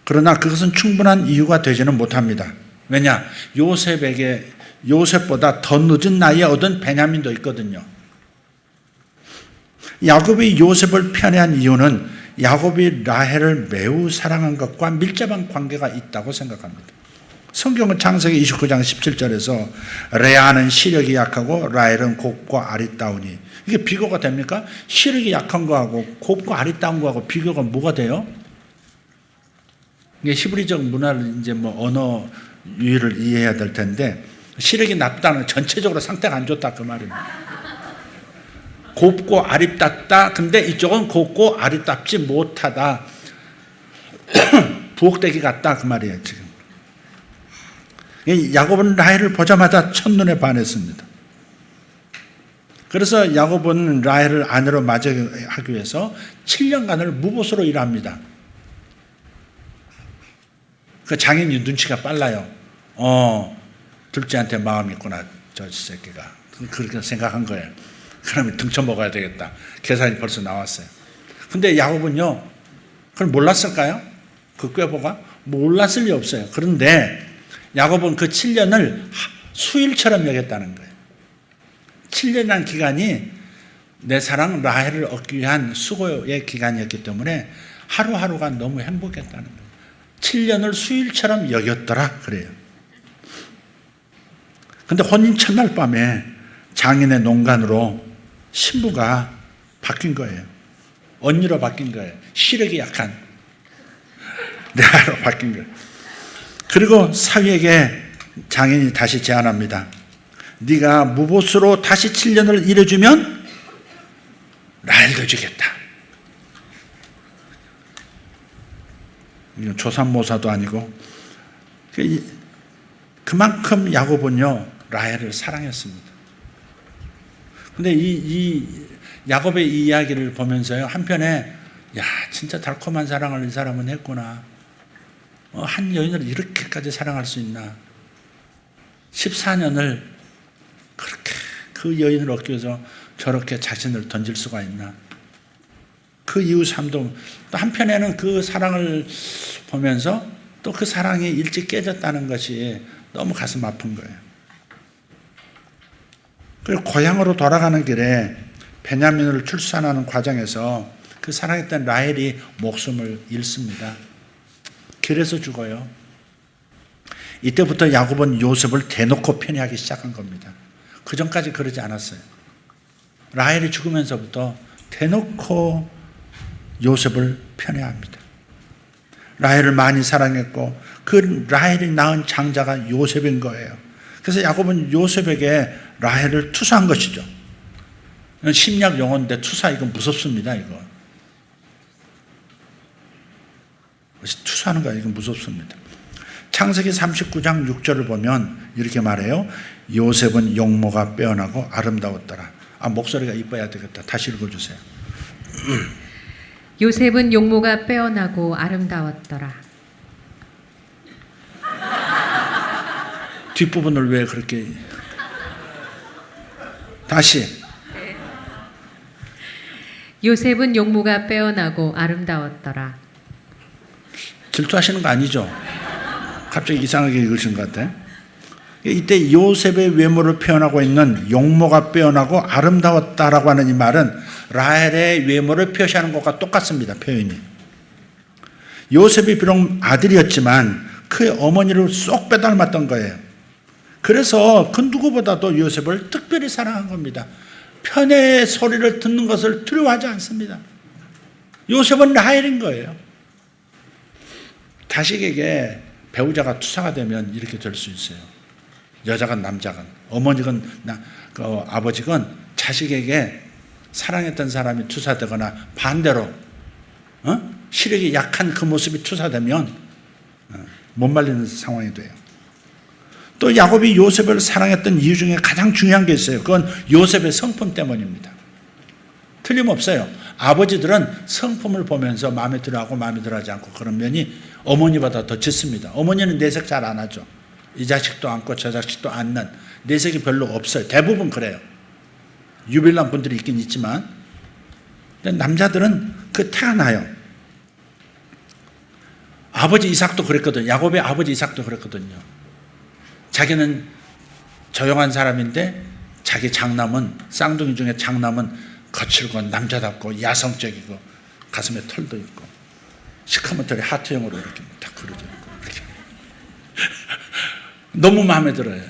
그러나 그것은 충분한 이유가 되지는 못합니다. 왜냐? 요셉보다 더 늦은 나이에 얻은 베냐민도 있거든요. 야곱이 요셉을 편애한 이유는 야곱이 라헬을 매우 사랑한 것과 밀접한 관계가 있다고 생각합니다. 성경은 창세기 29장 17절에서 레아는 시력이 약하고 라헬은 곱고 아리따우니, 이게 비교가 됩니까? 시력이 약한 거하고 곱고 아리따운 거하고 비교가 뭐가 돼요? 이게 히브리적 문화를 이제 언어 유희를 이해해야 될 텐데, 시력이 나쁘다는 전체적으로 상태가 안 좋다 그 말입니다. 곱고 아리따다. 근데 이쪽은 곱고 아리따지 못하다. 부엌대기 같다 그 말이에요 지금. 야곱은 라헬을 보자마자 첫눈에 반했습니다. 그래서 야곱은 라헬을 아내로 맞이하기 위해서 7년간을 무보수로 일합니다. 그 장인이 눈치가 빨라요. 둘째한테 마음이 있구나 저 새끼가. 그렇게 생각한 거예요. 그러면 등쳐 먹어야 되겠다. 계산이 벌써 나왔어요. 근데 야곱은요, 그걸 몰랐을까요? 그 꾀보가? 몰랐을 리 없어요. 그런데 야곱은 그 7년을 수일처럼 여겼다는 거예요. 7년이라는 기간이 내 사랑 라헬을 얻기 위한 수고의 기간이었기 때문에 하루하루가 너무 행복했다는 거예요. 7년을 수일처럼 여겼더라 그래요. 근데 혼인 첫날 밤에 장인의 농간으로 신부가 바뀐 거예요. 언니로 바뀐 거예요. 시력이 약한 레아로 바뀐 거예요. 그리고 사위에게 장인이 다시 제안합니다. 네가 무보수로 다시 7년을 일해주면 라헬도 주겠다. 이건 조삼모사도 아니고, 그만큼 야곱은요 라헬을 사랑했습니다. 근데 이 야곱의 이 이야기를 보면서요, 한편에 야 진짜 달콤한 사랑을 이 사람은 했구나. 한 여인을 이렇게까지 사랑할 수 있나. 14년을 그렇게 그 여인을 얻기 위해서 저렇게 자신을 던질 수가 있나. 그 이후 삶도, 또 한편에는 그 사랑을 보면서 또 그 사랑이 일찍 깨졌다는 것이 너무 가슴 아픈 거예요. 그리고 고향으로 돌아가는 길에 베냐민을 출산하는 과정에서 그 사랑했던 라헬이 목숨을 잃습니다. 길에서 죽어요. 이때부터 야곱은 요셉을 대놓고 편애하기 시작한 겁니다. 그 전까지 그러지 않았어요. 라헬이 죽으면서부터 대놓고 요셉을 편애합니다. 라헬을 많이 사랑했고 그 라헬이 낳은 장자가 요셉인 거예요. 그래서 야곱은 요셉에게 라헬을 투사한 것이죠. 심리학 용어인데 투사, 이건 무섭습니다. 이거 투사하는 거 이건 무섭습니다. 창세기 39장 6절을 보면 이렇게 말해요. 요셉은 용모가 빼어나고 아름다웠더라. 목소리가 이뻐야 되겠다. 다시 읽어주세요. 요셉은 용모가 빼어나고 아름다웠더라. 뒷부분을 왜 그렇게 다시. 요셉은 용모가 빼어나고 아름다웠더라. 질투하시는 거 아니죠? 갑자기 이상하게 읽으신 것 같아. 이때 요셉의 외모를 표현하고 있는 용모가 빼어나고 아름다웠다라고 하는 이 말은 라헬의 외모를 표시하는 것과 똑같습니다. 표현이. 요셉이 비록 아들이었지만 그의 어머니를 쏙 빼닮았던 거예요. 그래서 그 누구보다도 요셉을 특별히 사랑한 겁니다. 편의 소리를 듣는 것을 두려워하지 않습니다. 요셉은 라헬인 거예요. 자식에게 배우자가 투사가 되면 이렇게 될 수 있어요. 여자건 남자건 어머니건 아버지건 자식에게 사랑했던 사람이 투사되거나 반대로 시력이 약한 그 모습이 투사되면 못 말리는 상황이 돼요. 또 야곱이 요셉을 사랑했던 이유 중에 가장 중요한 게 있어요. 그건 요셉의 성품 때문입니다. 틀림없어요. 아버지들은 성품을 보면서 마음에 들어하고 마음에 들어하지 않고 그런 면이 어머니보다 더 짙습니다. 어머니는 내색 잘 안 하죠. 이 자식도 안고 저 자식도 안는 내색이 별로 없어요. 대부분 그래요. 유별난 분들이 있긴 있지만 남자들은 그 태가 나요. 아버지 이삭도 그랬거든요. 야곱의 아버지 이삭도 그랬거든요. 자기는 조용한 사람인데 자기 장남은 쌍둥이 중에 장남은 거칠고 남자답고 야성적이고 가슴에 털도 있고 시커먼 털에 하트형으로 이렇게 딱 그려져 있고 이렇게 너무 마음에 들어요.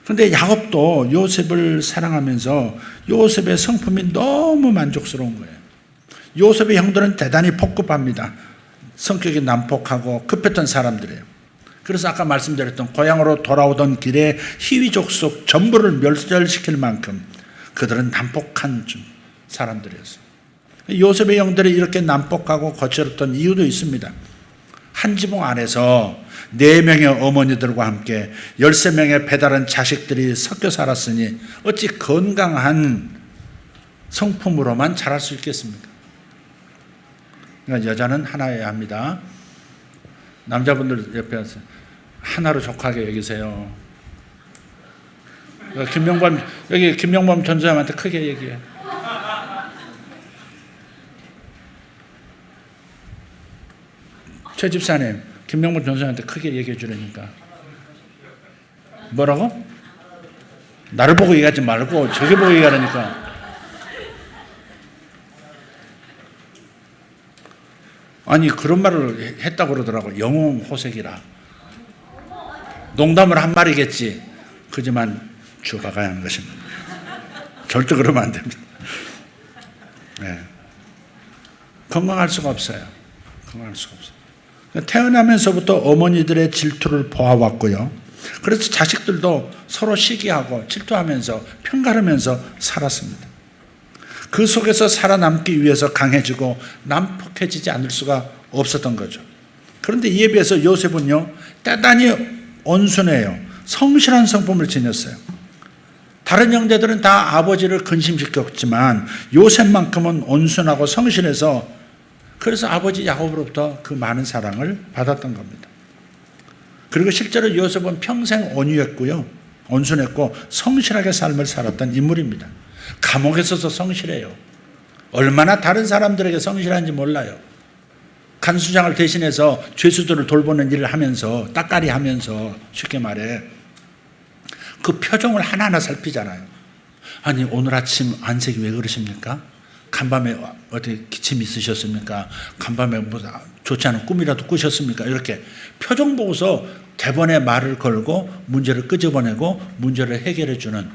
그런데 야곱도 요셉을 사랑하면서 요셉의 성품이 너무 만족스러운 거예요. 요셉의 형들은 대단히 폭급합니다. 성격이 난폭하고 급했던 사람들이에요. 그래서 아까 말씀드렸던 고향으로 돌아오던 길에 히위족 속 전부를 멸절시킬 만큼 그들은 난폭한 사람들이었어요. 요셉의 형들이 이렇게 난폭하고 거칠었던 이유도 있습니다. 한 지붕 안에서 4명의 어머니들과 함께 13명의 배다른 자식들이 섞여 살았으니 어찌 건강한 성품으로만 자랄 수 있겠습니까? 그러니까 여자는 하나여야 합니다. 남자분들 옆에 와서 하나로 족하게 여기세요. 여기 김명범 전소장한테 크게 얘기해. 최 집사님, 김명범 전소장한테 크게 얘기해 주라니까. 뭐라고? 나를 보고 얘기하지 말고 저기 보고 얘기하라니까. 아니 그런 말을 했다고 그러더라고. 영웅호색이라. 농담을 한 말이겠지. 그지만 죽어가야 하는 것입니다. 절대 그러면 안 됩니다. 네. 건강할 수가 없어요. 건강할 수가 없어요. 태어나면서부터 어머니들의 질투를 보아왔고요. 그래서 자식들도 서로 시기하고 질투하면서 편가르면서 살았습니다. 그 속에서 살아남기 위해서 강해지고 난폭해지지 않을 수가 없었던 거죠. 그런데 이에 비해서 요셉은요, 대단히 온순해요. 성실한 성품을 지녔어요. 다른 형제들은 다 아버지를 근심시켰지만 요셉만큼은 온순하고 성실해서 그래서 아버지 야곱으로부터 그 많은 사랑을 받았던 겁니다. 그리고 실제로 요셉은 평생 온유했고요. 온순했고 성실하게 삶을 살았던 인물입니다. 감옥에서도 성실해요. 얼마나 다른 사람들에게 성실한지 몰라요. 간수장을 대신해서 죄수들을 돌보는 일을 하면서 따까리 하면서 쉽게 말해 그 표정을 하나하나 살피잖아요. 아니 오늘 아침 안색이 왜 그러십니까? 간밤에 어디 기침이 있으셨습니까? 간밤에 뭐 좋지 않은 꿈이라도 꾸셨습니까? 이렇게 표정 보고서 대번에 말을 걸고 문제를 끄집어내고 문제를 해결해 주는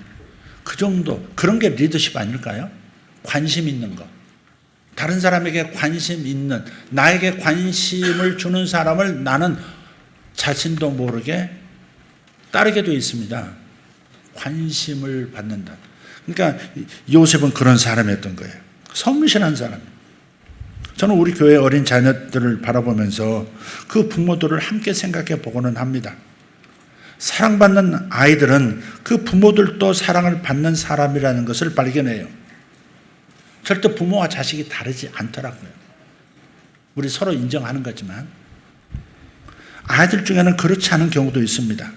그 정도, 그런 게 리더십 아닐까요? 관심 있는 거. 다른 사람에게 관심 있는, 나에게 관심을 주는 사람을 나는 자신도 모르게 따르게 되어 있습니다. 관심을 받는다. 그러니까 요셉은 그런 사람이었던 거예요. 성실한 사람. 저는 우리 교회 어린 자녀들을 바라보면서 그 부모들을 함께 생각해 보고는 합니다. 사랑받는 아이들은 그 부모들도 사랑을 받는 사람이라는 것을 발견해요. 절대 부모와 자식이 다르지 않더라고요. 우리 서로 인정하는 거지만 아이들 중에는 그렇지 않은 경우도 있습니다.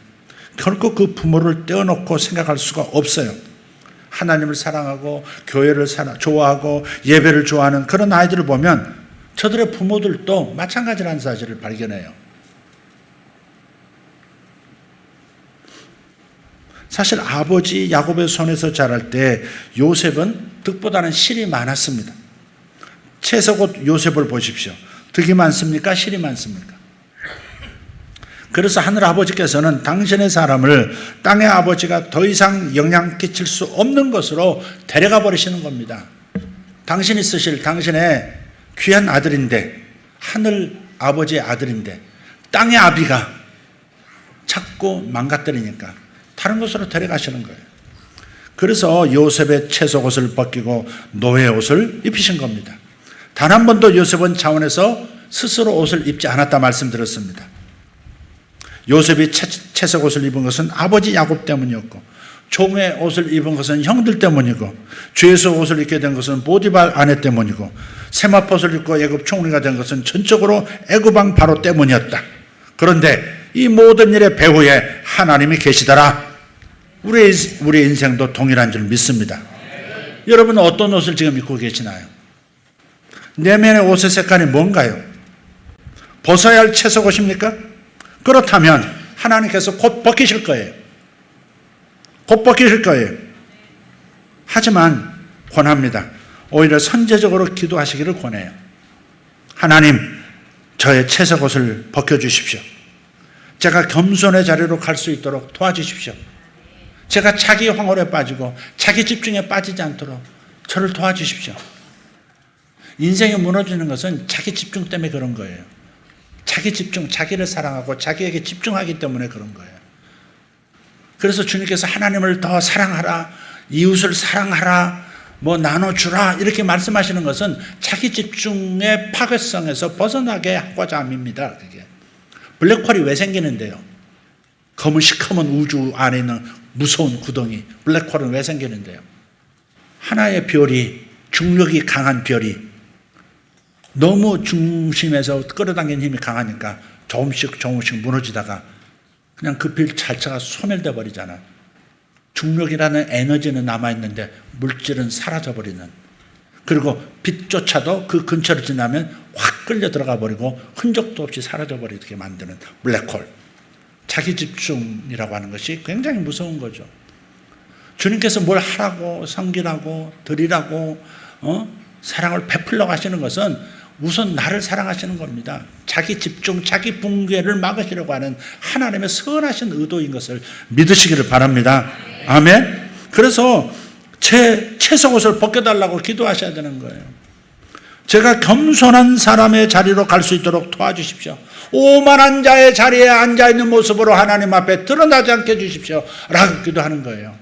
결코 그 부모를 떼어놓고 생각할 수가 없어요. 하나님을 사랑하고 교회를 좋아하고 예배를 좋아하는 그런 아이들을 보면 저들의 부모들도 마찬가지라는 사실을 발견해요. 사실 아버지 야곱의 손에서 자랄 때 요셉은 득보다는 실이 많았습니다. 채석옷 요셉을 보십시오. 득이 많습니까? 실이 많습니까? 그래서 하늘 아버지께서는 당신의 사람을 땅의 아버지가 더 이상 영향 끼칠 수 없는 것으로 데려가 버리시는 겁니다. 당신이 쓰실 당신의 귀한 아들인데, 하늘 아버지의 아들인데 땅의 아비가 자꾸 망가뜨리니까 다른 곳으로 데려가시는 거예요. 그래서 요셉의 채속옷을 벗기고 노예의 옷을 입히신 겁니다. 단 한 번도 요셉은 차원에서 스스로 옷을 입지 않았다 말씀드렸습니다. 요셉이 채색옷을 입은 것은 아버지 야곱 때문이었고, 종의 옷을 입은 것은 형들 때문이고, 죄수 옷을 입게 된 것은 보디발 아내 때문이고, 세마포를 입고 애굽 총리가 된 것은 전적으로 애굽왕 바로 때문이었다. 그런데 이 모든 일의 배후에 하나님이 계시더라. 우리의 인생도 동일한 줄 믿습니다. 여러분은 어떤 옷을 지금 입고 계시나요? 내면의 옷의 색깔이 뭔가요? 벗어야 할 채색옷입니까? 그렇다면 하나님께서 곧 벗기실 거예요. 곧 벗기실 거예요. 하지만 권합니다. 오히려 선제적으로 기도하시기를 권해요. 하나님, 저의 채색옷을 벗겨주십시오. 제가 겸손의 자리로 갈 수 있도록 도와주십시오. 제가 자기 황홀에 빠지고 자기 집중에 빠지지 않도록 저를 도와주십시오. 인생이 무너지는 것은 자기 집중 때문에 그런 거예요. 자기 집중, 자기를 사랑하고 자기에게 집중하기 때문에 그런 거예요. 그래서 주님께서 하나님을 더 사랑하라, 이웃을 사랑하라, 뭐 나눠주라 이렇게 말씀하시는 것은 자기 집중의 파괴성에서 벗어나게 하고자 함입니다. 그게. 블랙홀이 왜 생기는데요? 검은 시커먼 우주 안에 있는 무서운 구덩이, 블랙홀은 왜 생기는데요? 하나의 별이, 중력이 강한 별이 너무 중심에서 끌어당기는 힘이 강하니까 조금씩 무너지다가 그냥 그 별 자체가 소멸돼 버리잖아. 중력이라는 에너지는 남아있는데 물질은 사라져버리는, 그리고 빛조차도 그 근처를 지나면 확 끌려 들어가 버리고 흔적도 없이 사라져버리게 만드는 블랙홀. 자기 집중이라고 하는 것이 굉장히 무서운 거죠. 주님께서 뭘 하라고, 섬기라고, 드리라고, 사랑을 베풀려고 하시는 것은 우선 나를 사랑하시는 겁니다. 자기 집중, 자기 붕괴를 막으시려고 하는 하나님의 선하신 의도인 것을 믿으시기를 바랍니다. 아멘. 그래서 제 채색옷을 벗겨달라고 기도하셔야 되는 거예요. 제가 겸손한 사람의 자리로 갈 수 있도록 도와주십시오. 오만한 자의 자리에 앉아있는 모습으로 하나님 앞에 드러나지 않게 해주십시오 라고 기도하는 거예요.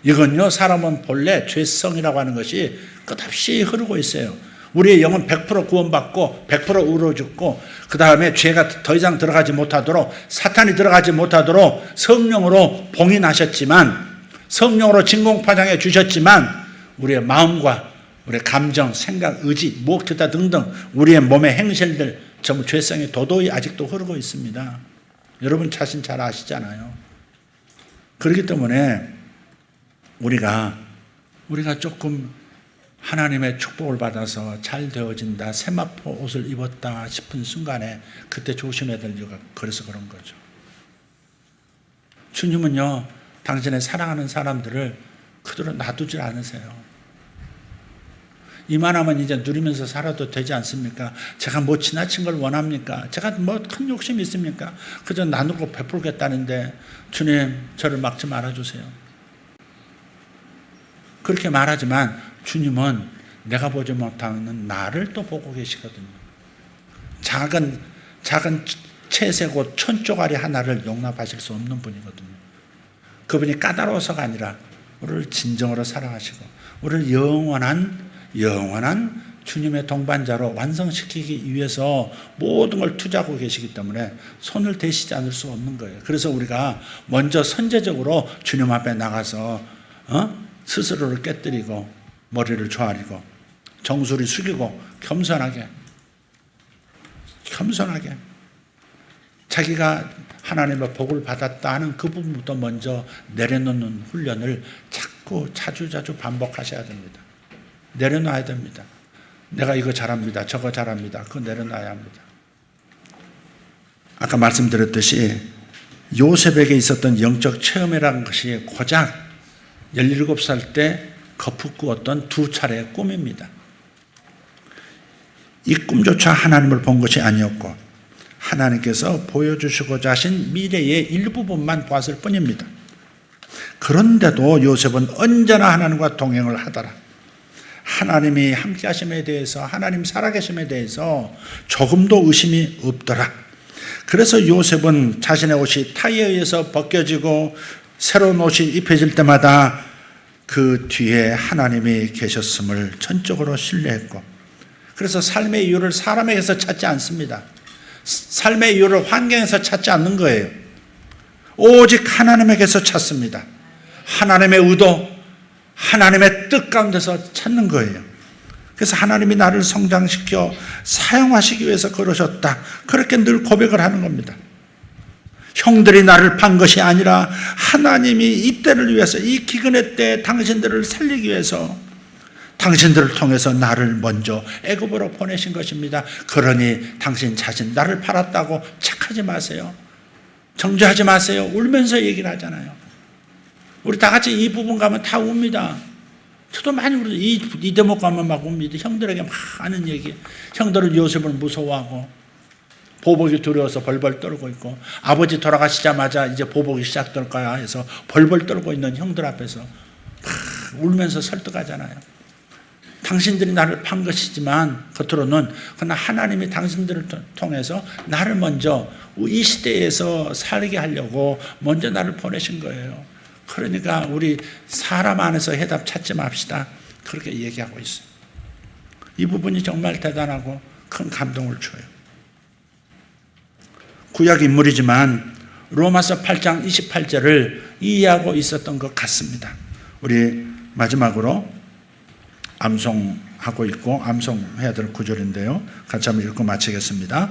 이건요, 사람은 본래 죄성이라고 하는 것이 끝없이 흐르고 있어요. 우리의 영은 100% 구원받고 100% 의로 죽고, 그 다음에 죄가 더 이상 들어가지 못하도록, 사탄이 들어가지 못하도록 성령으로 봉인하셨지만, 성령으로 진공파장해 주셨지만, 우리의 마음과 우리의 감정, 생각, 의지, 무엇 기타 등등 우리의 몸의 행실들 전부 죄성이 도도히 아직도 흐르고 있습니다. 여러분 자신 잘 아시잖아요. 그렇기 때문에 우리가 조금 하나님의 축복을 받아서 잘 되어진다, 세마포 옷을 입었다 싶은 순간에 그때 조심해야 될 이유가 그래서 그런 거죠. 주님은요, 당신의 사랑하는 사람들을 그대로 놔두질 않으세요. 이만하면 이제 누리면서 살아도 되지 않습니까? 제가 뭐 지나친 걸 원합니까? 제가 뭐 큰 욕심이 있습니까? 그저 나누고 베풀겠다는데 주님, 저를 막지 말아주세요. 그렇게 말하지만 주님은 내가 보지 못하는 나를 또 보고 계시거든요. 작은 채색옷 1000조가리 하나를 용납하실 수 없는 분이거든요. 그분이 까다로워서가 아니라 우리를 진정으로 사랑하시고 우리를 영원한 주님의 동반자로 완성시키기 위해서 모든 걸 투자하고 계시기 때문에 손을 대시지 않을 수 없는 거예요. 그래서 우리가 먼저 선제적으로 주님 앞에 나가서 스스로를 깨뜨리고 머리를 조아리고 정수리 숙이고 겸손하게 자기가 하나님의 복을 받았다 하는 그 부분부터 먼저 내려놓는 훈련을 자주 반복하셔야 됩니다. 내려놔야 됩니다. 내가 이거 잘합니다. 저거 잘합니다. 그거 내려놔야 합니다. 아까 말씀드렸듯이 요셉에게 있었던 영적 체험이라는 것이 고작 17살 때 거푸 꾸었던 2차례의 꿈입니다. 이 꿈조차 하나님을 본 것이 아니었고 하나님께서 보여주시고자 하신 미래의 일부분만 보았을 뿐입니다. 그런데도 요셉은 언제나 하나님과 동행을 하더라. 하나님이 함께 하심에 대해서, 하나님 살아계심에 대해서 조금도 의심이 없더라. 그래서 요셉은 자신의 옷이 타이에 의해서 벗겨지고 새로운 옷이 입혀질 때마다 그 뒤에 하나님이 계셨음을 전적으로 신뢰했고, 그래서 삶의 이유를 사람에게서 찾지 않습니다. 삶의 이유를 환경에서 찾지 않는 거예요. 오직 하나님에게서 찾습니다. 하나님의 의도, 하나님의 뜻 가운데서 찾는 거예요. 그래서 하나님이 나를 성장시켜 사용하시기 위해서 그러셨다, 그렇게 늘 고백을 하는 겁니다. 형들이 나를 판 것이 아니라 하나님이 이때를 위해서, 이 기근의 때에 당신들을 살리기 위해서 당신들을 통해서 나를 먼저 애굽으로 보내신 것입니다. 그러니 당신 자신 나를 팔았다고 착하지 마세요. 정죄하지 마세요. 울면서 얘기를 하잖아요. 우리 다 같이 이 부분 가면 다 웁니다. 저도 많이 울어요. 이 대목 가면 막 웁니다. 형들에게 막 하는 얘기. 형들은 요셉을 무서워하고 보복이 두려워서 벌벌 떨고 있고, 아버지 돌아가시자마자 이제 보복이 시작될 거야 해서 벌벌 떨고 있는 형들 앞에서 막 울면서 설득하잖아요. 당신들이 나를 판 것이지만 겉으로는 그러나 하나님이 당신들을 통해서 나를 먼저 이 시대에서 살게 하려고 먼저 나를 보내신 거예요. 그러니까 우리 사람 안에서 해답 찾지 맙시다, 그렇게 얘기하고 있어요. 이 부분이 정말 대단하고 큰 감동을 줘요. 구약 인물이지만 로마서 8장 28절을 이해하고 있었던 것 같습니다. 우리 마지막으로 암송하고 있고 암송해야 될 구절인데요, 같이 한번 읽고 마치겠습니다.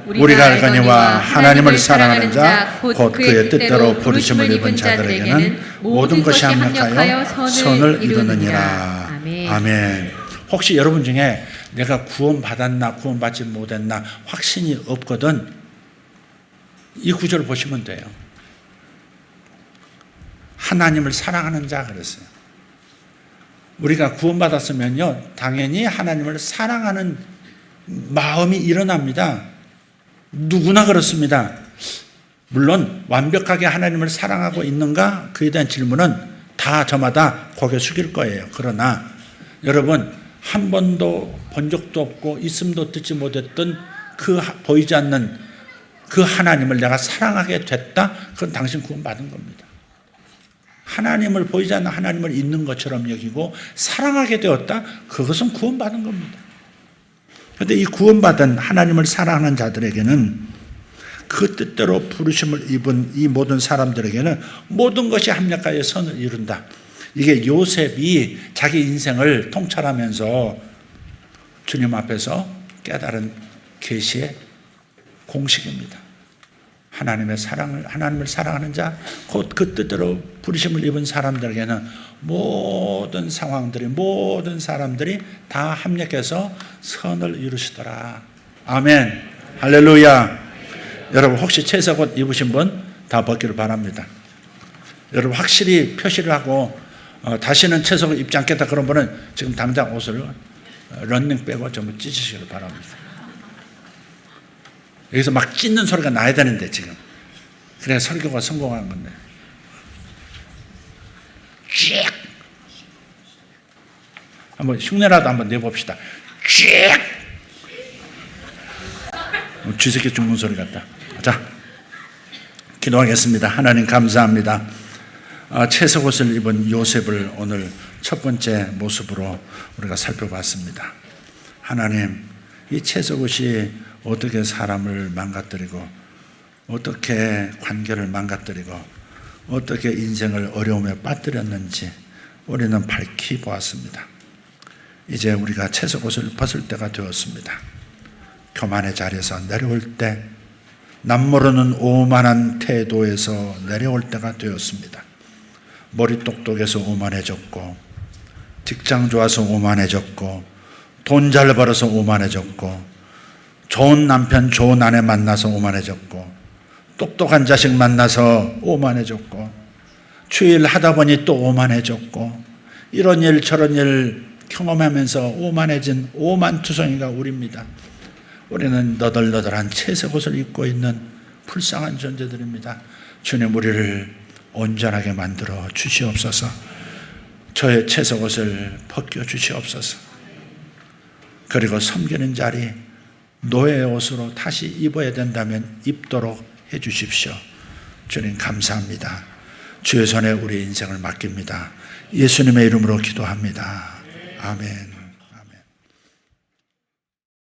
우리가 알거니와 하나님을 사랑하는 자 곧 그의 뜻대로 부르심을 입은 자들에게는 모든 것이 합력하여 선을 이루느니라. 아멘. 혹시 여러분 중에 내가 구원받았나 구원받지 못했나 확신이 없거든, 이 구절을 보시면 돼요. 하나님을 사랑하는 자 그랬어요. 우리가 구원받았으면요, 당연히 하나님을 사랑하는 마음이 일어납니다. 누구나 그렇습니다. 물론 완벽하게 하나님을 사랑하고 있는가, 그에 대한 질문은 다 저마다 고개 숙일 거예요. 그러나 여러분, 한 번도 본 적도 없고 있음도 듣지 못했던 그 보이지 않는 그 하나님을 내가 사랑하게 됐다, 그건 당신 구원받은 겁니다. 하나님을, 보이지 않는 하나님을 있는 것처럼 여기고 사랑하게 되었다, 그것은 구원받은 겁니다. 그런데 이 구원받은 하나님을 사랑하는 자들에게는, 그 뜻대로 부르심을 입은 이 모든 사람들에게는 모든 것이 합력하여 선을 이룬다. 이게 요셉이 자기 인생을 통찰하면서 주님 앞에서 깨달은 계시의 공식입니다. 하나님을 사랑하는 자, 곧 그 뜻대로 부르심을 입은 사람들에게는 모든 상황들이, 모든 사람들이 다 합력해서 선을 이루시더라. 아멘. 할렐루야. 여러분, 혹시 채색 옷 입으신 분 다 벗기를 바랍니다. 여러분, 확실히 표시를 하고 다시는 채색 옷 입지 않겠다 그런 분은 지금 당장 옷을 런닝 빼고 전부 찢으시길 바랍니다. 여기서 막 찢는 소리가 나야 되는데 지금. 그래야 설교가 성공한 건데. 쥐익! 한번 흉내라도 한번 내봅시다. 쥐익! 쥐새끼 죽는 소리 같다. 자, 기도하겠습니다. 하나님 감사합니다. 채색 옷을 입은 요셉을 오늘 첫 번째 모습으로 우리가 살펴봤습니다. 하나님, 이 채색 옷이 어떻게 사람을 망가뜨리고, 어떻게 관계를 망가뜨리고, 어떻게 인생을 어려움에 빠뜨렸는지 우리는 밝히 보았습니다. 이제 우리가 채색 옷을 벗을 때가 되었습니다. 교만의 자리에서 내려올 때, 남모르는 오만한 태도에서 내려올 때가 되었습니다. 머리 똑똑해서 오만해졌고, 직장 좋아서 오만해졌고, 돈 잘 벌어서 오만해졌고, 좋은 남편 좋은 아내 만나서 오만해졌고, 똑똑한 자식 만나서 오만해졌고, 주일 하다 보니 또 오만해졌고, 이런 일 저런 일 경험하면서 오만해진 오만투성이가 우리입니다. 우리는 너덜너덜한 채색 옷을 입고 있는 불쌍한 존재들입니다. 주님, 우리를 온전하게 만들어 주시옵소서. 저의 채색 옷을 벗겨 주시옵소서. 그리고 섬기는 자리, 노예의 옷으로 다시 입어야 된다면 입도록 해 주십시오. 주님, 감사합니다. 주의 손에 우리 인생을 맡깁니다. 예수님의 이름으로 기도합니다. 아멘.